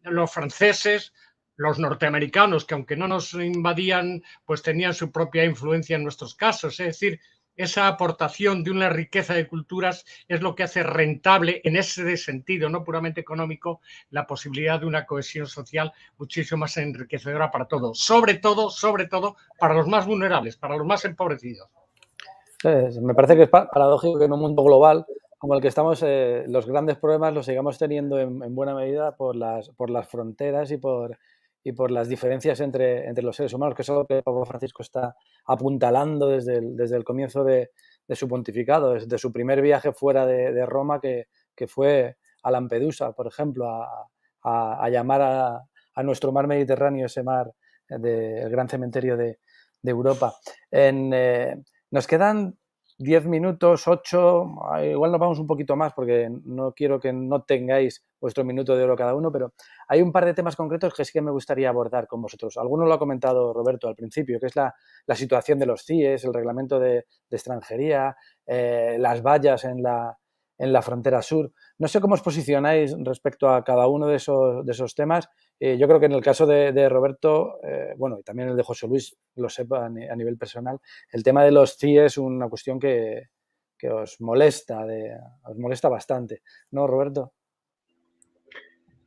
los franceses, los norteamericanos, que aunque no nos invadían, pues tenían su propia influencia en nuestros casos. Es decir, esa aportación de una riqueza de culturas es lo que hace rentable en ese sentido, no puramente económico, la posibilidad de una cohesión social muchísimo más enriquecedora para todos, sobre todo para los más vulnerables, para los más empobrecidos. Me parece que es paradójico que en un mundo global como el que estamos, los grandes problemas los sigamos teniendo en buena medida por las fronteras y por las diferencias entre los seres humanos, que es algo que el Papa Francisco está apuntalando desde el comienzo de su pontificado, desde su primer viaje fuera de Roma, que fue a Lampedusa, por ejemplo, a llamar a nuestro mar Mediterráneo, ese mar del gran cementerio de Europa. Nos quedan 10 minutos, 8, igual nos vamos un poquito más porque no quiero que no tengáis vuestro minuto de oro cada uno, pero hay un par de temas concretos que sí que me gustaría abordar con vosotros. Alguno lo ha comentado Roberto al principio, que es la situación de los CIES, el reglamento de extranjería, las vallas en la frontera sur. No sé cómo os posicionáis respecto a cada uno de esos temas. Yo creo que en el caso de Roberto, bueno, y también el de José Luis, lo sepa a nivel personal, el tema de los CIE es una cuestión que os molesta bastante, ¿no, Roberto?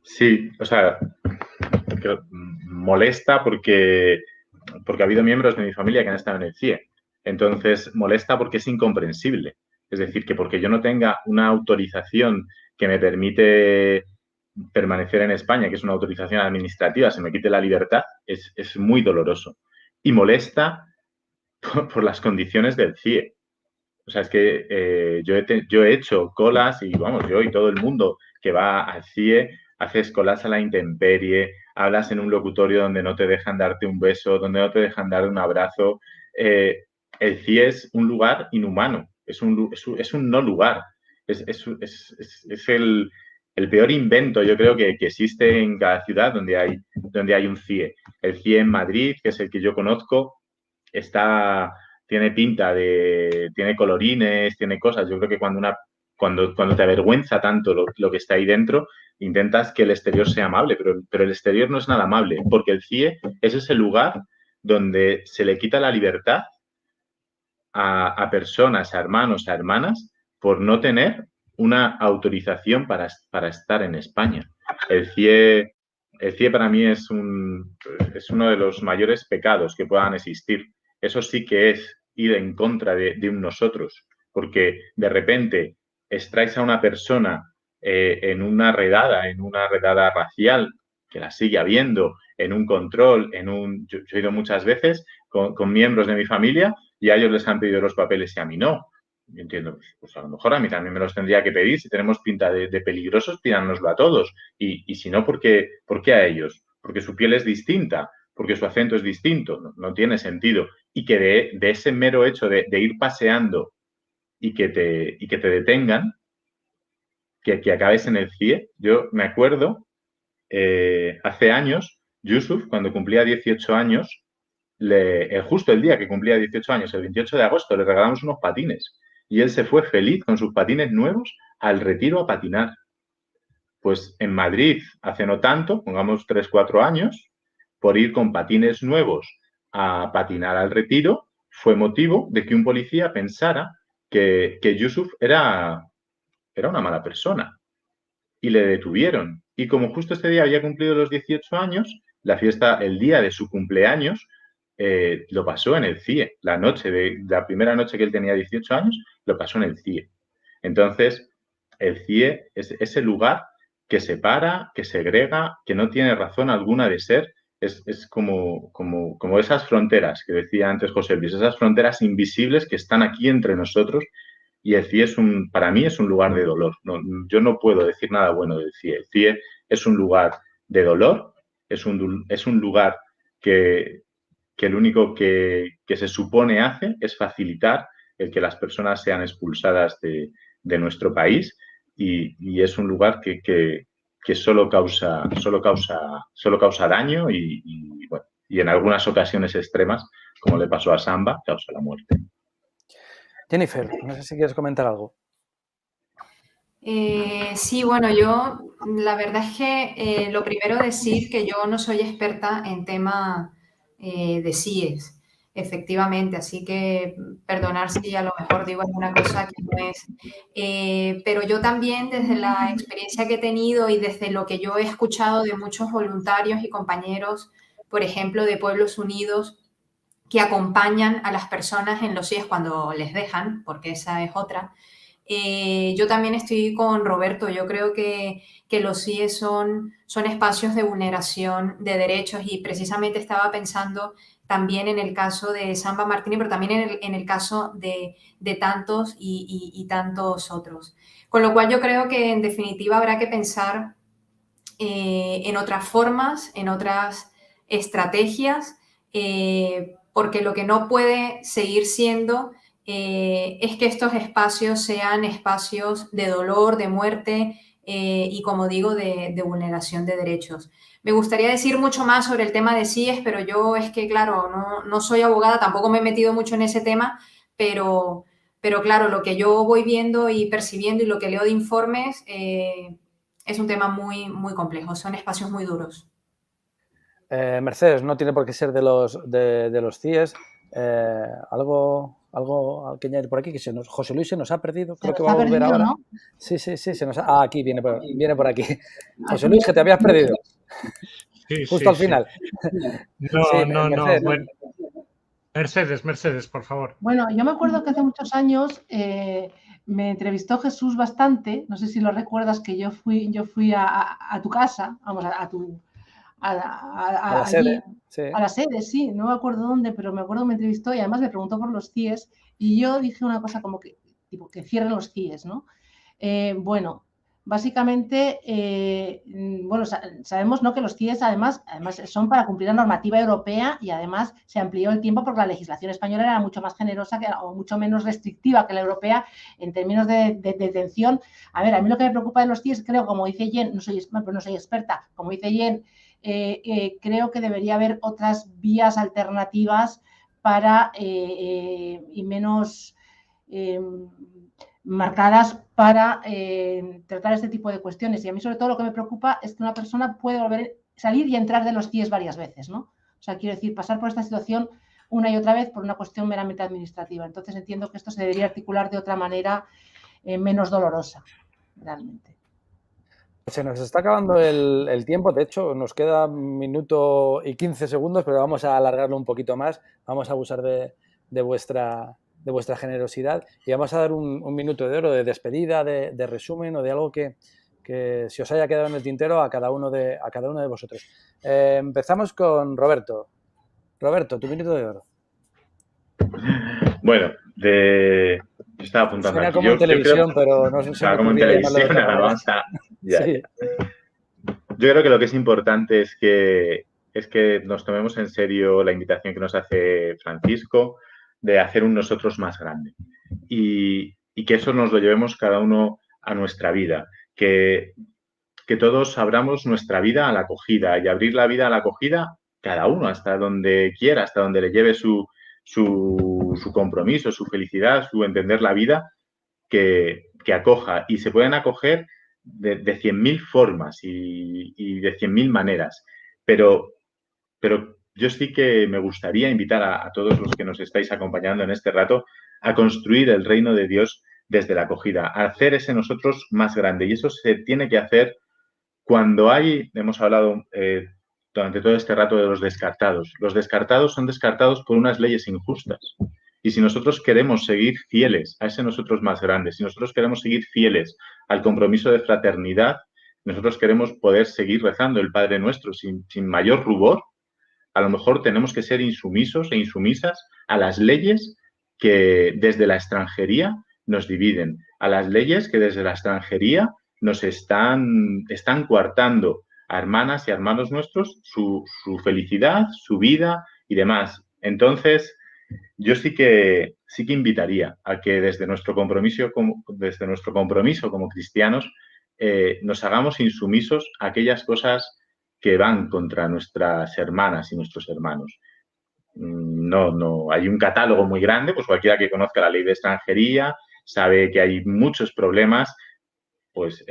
Sí, o sea, molesta porque ha habido miembros de mi familia que han estado en el CIE. Entonces, molesta porque es incomprensible. Es decir, que porque yo no tenga una autorización que me permite permanecer en España, que es una autorización administrativa, se me quite la libertad, es muy doloroso. Y molesta por las condiciones del CIE. O sea, es que yo he hecho colas y, vamos, yo y todo el mundo que va al CIE, haces colas a la intemperie, hablas en un locutorio donde no te dejan darte un beso, donde no te dejan dar un abrazo. El CIE es un lugar inhumano, es un no lugar. Es el peor invento, yo creo, que existe en cada ciudad donde hay un CIE. El CIE en Madrid, que es el que yo conozco, tiene pinta tiene colorines, tiene cosas. Yo creo que cuando te avergüenza tanto lo que está ahí dentro, intentas que el exterior sea amable, pero el exterior no es nada amable, porque el CIE es ese lugar donde se le quita la libertad a personas, a hermanos, a hermanas, por no tener una autorización para estar en España. El CIE para mí es uno de los mayores pecados que puedan existir. Eso sí que es ir en contra de un nosotros, porque de repente extraes a una persona en una redada racial, que la sigue habiendo, en un control, yo he ido muchas veces con miembros de mi familia y a ellos les han pedido los papeles y a mí no. Yo entiendo, pues a lo mejor a mí también me los tendría que pedir. Si tenemos pinta de peligrosos, pídanoslo a todos. Y si no, ¿por qué a ellos? Porque su piel es distinta, porque su acento es distinto. No tiene sentido. Y que de ese mero hecho de ir paseando y que te detengan, que acabes en el CIE. Yo me acuerdo, hace años, Yusuf, cuando cumplía 18 años, justo el día que cumplía 18 años, el 28 de agosto, le regalamos unos patines. Y él se fue feliz con sus patines nuevos al retiro a patinar. pues en Madrid, hace no tanto, pongamos 3, 4 años, por ir con patines nuevos a patinar al Retiro, fue motivo de que un policía pensara que Yusuf era una mala persona y le detuvieron. Y como justo este día había cumplido los 18 años, la fiesta, el día de su cumpleaños, lo pasó en el CIE. La primera noche que él tenía 18 años, lo pasó en el CIE. Entonces, el CIE es ese lugar que separa, que segrega, que no tiene razón alguna de ser. Es como esas fronteras que decía antes José Luis, esas fronteras invisibles que están aquí entre nosotros. Y el CIE para mí es un lugar de dolor. No, yo no puedo decir nada bueno del CIE. El CIE es un lugar de dolor, es un lugar que lo único que se supone hace es facilitar el que las personas sean expulsadas de nuestro país y es un lugar que solo causa daño y en algunas ocasiones extremas, como le pasó a Samba, causa la muerte. Jennifer, no sé si quieres comentar algo. Sí, bueno, yo la verdad es que lo primero decir que yo no soy experta en tema de CIES, efectivamente, así que perdonar si a lo mejor digo alguna cosa que no es. Pero yo también, desde la experiencia que he tenido y desde lo que yo he escuchado de muchos voluntarios y compañeros, por ejemplo, de Pueblos Unidos, que acompañan a las personas en los CIES cuando les dejan, porque esa es otra. Yo también estoy con Roberto. Yo creo que los CIES son espacios de vulneración de derechos y precisamente estaba pensando también en el caso de Samba Martini, pero también en el caso de tantos y tantos otros. Con lo cual yo creo que en definitiva habrá que pensar en otras formas, en otras estrategias, porque lo que no puede seguir siendo es que estos espacios sean espacios de dolor, de muerte y, como digo, de vulneración de derechos. Me gustaría decir mucho más sobre el tema de CIES, pero yo es que, claro, no soy abogada, tampoco me he metido mucho en ese tema, pero claro, lo que yo voy viendo y percibiendo y lo que leo de informes es un tema muy, muy complejo, son espacios muy duros. Mercedes, no tiene por qué ser de los CIES. ¿Algo que añadir por aquí? Que José Luis se nos ha perdido. Creo que va a volver ahora. ¿No? Sí, se nos ha... aquí, viene por aquí. José Luis, que te habías perdido. Sí, justo al final. No. Bueno. Mercedes, por favor. Bueno, yo me acuerdo que hace muchos años me entrevistó Jesús bastante. No sé si lo recuerdas, que yo fui a tu casa, vamos, a la sede, sí. A la sede, sí, no me acuerdo dónde, pero me acuerdo que me entrevistó y además me preguntó por los CIES y yo dije una cosa como que cierren los CIES, ¿no? Bueno, básicamente, sabemos, ¿no?, que los CIES además son para cumplir la normativa europea y además se amplió el tiempo porque la legislación española era mucho más generosa o mucho menos restrictiva que la europea en términos de detención. A ver, a mí lo que me preocupa de los CIES, creo, como dice Jen, no soy experta, como dice Jen, creo que debería haber otras vías alternativas para y menos marcadas para tratar este tipo de cuestiones. Y a mí, sobre todo, lo que me preocupa es que una persona puede salir y entrar de los CIES varias veces, ¿no? O sea, quiero decir, pasar por esta situación una y otra vez por una cuestión meramente administrativa. Entonces, entiendo que esto se debería articular de otra manera menos dolorosa, realmente. Se nos está acabando el tiempo, de hecho nos queda 1 minuto y 15 segundos, pero vamos a alargarlo un poquito más, vamos a abusar de vuestra generosidad y vamos a dar un minuto de oro de despedida, de resumen o de algo que si os haya quedado en el tintero a cada uno de vosotros. Empezamos con Roberto. Roberto, tu minuto de oro. Bueno, yo estaba apuntando Suena aquí. como en televisión, pero no sé si como en televisión, ahora vamos a... Ya. Yo creo que lo que es importante es que nos tomemos en serio la invitación que nos hace Francisco de hacer un nosotros más grande y que eso nos lo llevemos cada uno a nuestra vida, que todos abramos nuestra vida a la acogida y abrir la vida a la acogida cada uno hasta donde quiera, hasta donde le lleve su compromiso, su felicidad, su entender la vida, que acoja. Y se pueden acoger de 100.000 formas y de 100.000 maneras, pero yo sí que me gustaría invitar a todos los que nos estáis acompañando en este rato a construir el reino de Dios desde la acogida, a hacer ese nosotros más grande. Y eso se tiene que hacer cuando hemos hablado durante todo este rato de los descartados. Los descartados son descartados por unas leyes injustas. Y si nosotros queremos seguir fieles a ese nosotros más grande, si nosotros queremos seguir fieles al compromiso de fraternidad, nosotros queremos poder seguir rezando el Padre Nuestro sin mayor rubor, a lo mejor tenemos que ser insumisos e insumisas a las leyes que desde la extranjería nos dividen, a las leyes que desde la extranjería nos están coartando a hermanas y hermanos nuestros su felicidad, su vida y demás. Entonces, yo sí que invitaría a que desde nuestro compromiso como cristianos nos hagamos insumisos a aquellas cosas que van contra nuestras hermanas y nuestros hermanos. No, hay un catálogo muy grande, pues cualquiera que conozca la ley de extranjería sabe que hay muchos problemas, pues,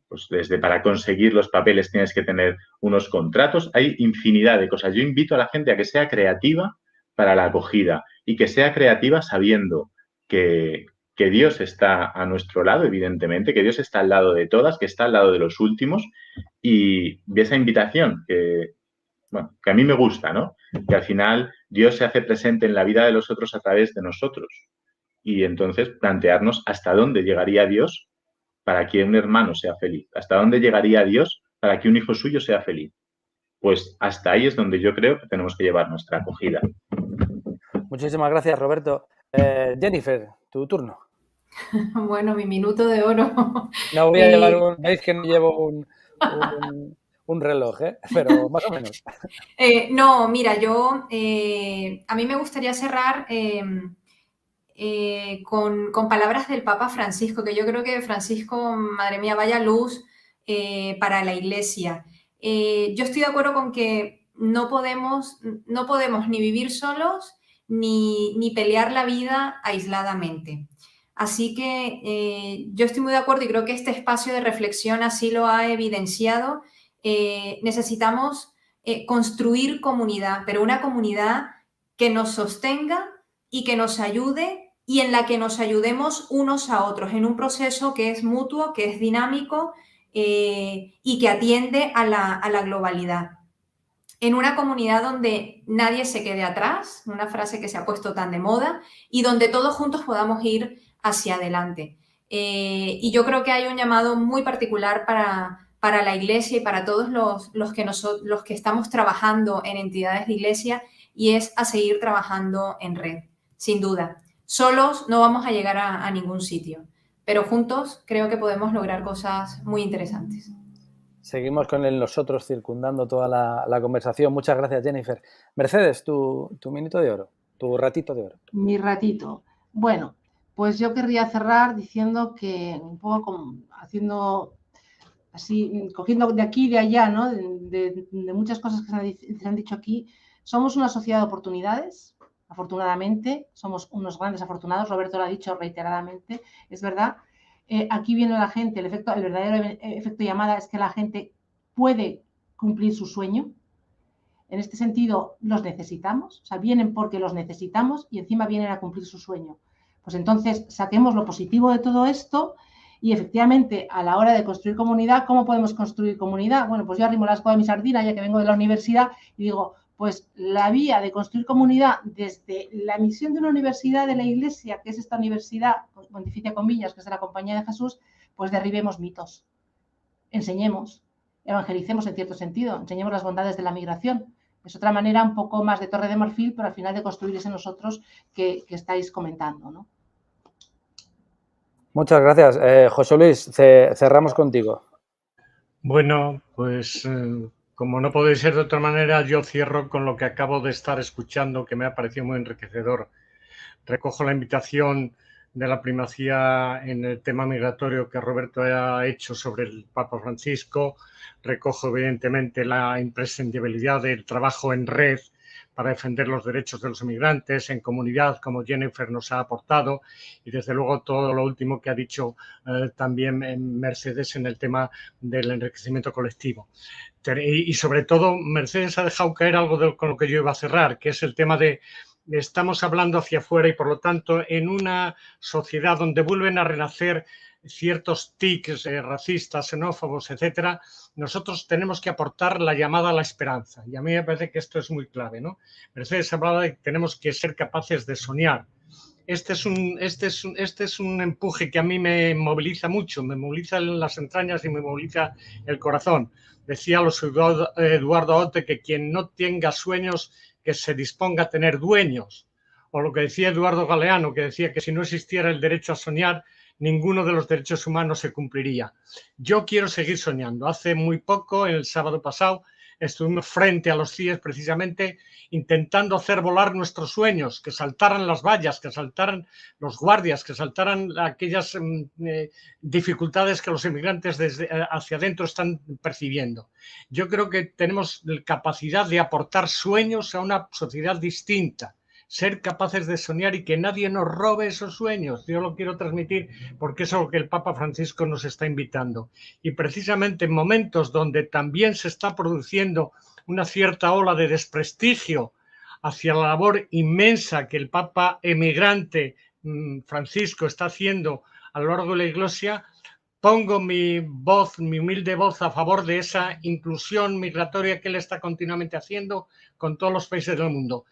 pues desde para conseguir los papeles tienes que tener unos contratos, hay infinidad de cosas. Yo invito a la gente a que sea creativa para la acogida y que sea creativa sabiendo que Dios está a nuestro lado, evidentemente, que Dios está al lado de todas, que está al lado de los últimos y esa invitación que a mí me gusta, ¿no? Que al final Dios se hace presente en la vida de los otros a través de nosotros y entonces plantearnos hasta dónde llegaría Dios para que un hermano sea feliz, hasta dónde llegaría Dios para que un hijo suyo sea feliz. Pues hasta ahí es donde yo creo que tenemos que llevar nuestra acogida. Muchísimas gracias, Roberto. Jennifer, tu turno. Bueno, mi minuto de oro. No voy a llevar veis que no llevo un reloj, pero más o menos. No, mira, a mí me gustaría cerrar con palabras del Papa Francisco, que yo creo que Francisco, madre mía, vaya luz para la Iglesia. Yo estoy de acuerdo con que no podemos ni vivir solos ni pelear la vida aisladamente. Así que yo estoy muy de acuerdo y creo que este espacio de reflexión así lo ha evidenciado. Necesitamos construir comunidad, pero una comunidad que nos sostenga y que nos ayude y en la que nos ayudemos unos a otros en un proceso que es mutuo, que es dinámico y que atiende a la globalidad. En una comunidad donde nadie se quede atrás, una frase que se ha puesto tan de moda, y donde todos juntos podamos ir hacia adelante. Y yo creo que hay un llamado muy particular para la Iglesia y para todos los que estamos trabajando en entidades de Iglesia, y es a seguir trabajando en red, sin duda. Solos no vamos a llegar a ningún sitio, pero juntos creo que podemos lograr cosas muy interesantes. Seguimos con el nosotros circundando toda la conversación. Muchas gracias, Jennifer. Mercedes, tu minuto de oro, tu ratito de oro. Mi ratito. Bueno, pues yo querría cerrar diciendo que un poco haciendo así, cogiendo de aquí y de allá, ¿no? De muchas cosas que se han dicho aquí. Somos una sociedad de oportunidades, afortunadamente, somos unos grandes afortunados, Roberto lo ha dicho reiteradamente, es verdad. Aquí viene la gente, el verdadero efecto llamada es que la gente puede cumplir su sueño. En este sentido, los necesitamos, o sea, vienen porque los necesitamos y encima vienen a cumplir su sueño. Pues entonces, saquemos lo positivo de todo esto y efectivamente, a la hora de construir comunidad, ¿cómo podemos construir comunidad? Bueno, pues yo arrimo la escoba de mi sardina, ya que vengo de la universidad, y digo, pues la vía de construir comunidad desde la misión de una universidad de la Iglesia, que es esta universidad, pontificia comillas, que es de la Compañía de Jesús, pues derribemos mitos, enseñemos, evangelicemos en cierto sentido, enseñemos las bondades de la migración. Es otra manera un poco más de torre de marfil, pero al final de construir ese nosotros que estáis comentando, ¿no? Muchas gracias. José Luis, cerramos contigo. Bueno, pues como no puede ser de otra manera, yo cierro con lo que acabo de estar escuchando, que me ha parecido muy enriquecedor. Recojo la invitación de la primacía en el tema migratorio que Roberto ha hecho sobre el Papa Francisco. Recojo, evidentemente, la imprescindibilidad del trabajo en red para defender los derechos de los inmigrantes en comunidad, como Jennifer nos ha aportado, y desde luego todo lo último que ha dicho también Mercedes en el tema del enriquecimiento colectivo. Y sobre todo, Mercedes ha dejado caer algo con lo que yo iba a cerrar, que es el tema de estamos hablando hacia afuera y, por lo tanto, en una sociedad donde vuelven a renacer ciertos tics racistas, xenófobos, etcétera, nosotros tenemos que aportar la llamada a la esperanza. Y a mí me parece que esto es muy clave, ¿no? Mercedes hablaba de que tenemos que ser capaces de soñar. Este es un empuje que a mí me moviliza mucho, me moviliza en las entrañas y me moviliza el corazón. Decía Eduardo Otte que quien no tenga sueños, que se disponga a tener dueños. O lo que decía Eduardo Galeano, que decía que si no existiera el derecho a soñar, ninguno de los derechos humanos se cumpliría. Yo quiero seguir soñando. Hace muy poco, el sábado pasado, estuvimos frente a los CIES precisamente intentando hacer volar nuestros sueños, que saltaran las vallas, que saltaran los guardias, que saltaran aquellas dificultades que los inmigrantes desde hacia adentro están percibiendo. Yo creo que tenemos capacidad de aportar sueños a una sociedad distinta, ser capaces de soñar y que nadie nos robe esos sueños. Yo lo quiero transmitir porque es a lo que el Papa Francisco nos está invitando. Y precisamente en momentos donde también se está produciendo una cierta ola de desprestigio hacia la labor inmensa que el Papa emigrante Francisco está haciendo a lo largo de la Iglesia, pongo mi voz, mi humilde voz a favor de esa inclusión migratoria que él está continuamente haciendo con todos los países del mundo.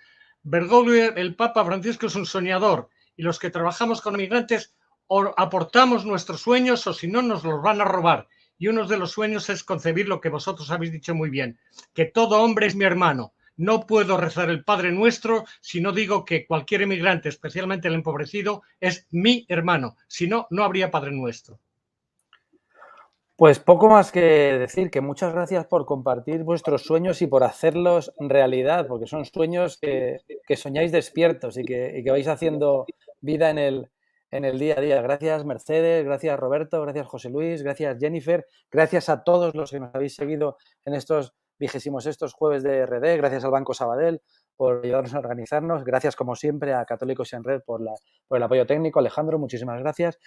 Bergoglio, el Papa Francisco, es un soñador y los que trabajamos con migrantes o aportamos nuestros sueños o si no nos los van a robar. Y uno de los sueños es concebir lo que vosotros habéis dicho muy bien, que todo hombre es mi hermano. No puedo rezar el Padre Nuestro si no digo que cualquier inmigrante, especialmente el empobrecido, es mi hermano. Si no, no habría Padre Nuestro. Pues poco más que decir, que muchas gracias por compartir vuestros sueños y por hacerlos realidad, porque son sueños que soñáis despiertos y que vais haciendo vida en el día a día. Gracias Mercedes, gracias Roberto, gracias José Luis, gracias Jennifer, gracias a todos los que nos habéis seguido en estos 26º jueves de RD, gracias al Banco Sabadell por ayudarnos a organizarnos, gracias como siempre a Católicos en Red por el apoyo técnico. Alejandro, muchísimas gracias.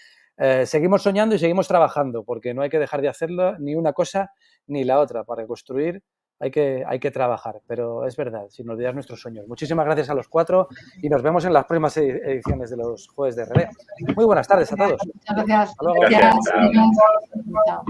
Seguimos soñando y seguimos trabajando porque no hay que dejar de hacerlo ni una cosa ni la otra. Para construir hay que trabajar, pero es verdad, sin olvidar nuestros sueños. Muchísimas gracias a los 4 y nos vemos en las próximas ediciones de los Jueves de RD. Muy buenas tardes a todos. Muchas gracias. Hasta luego. Gracias. Chao.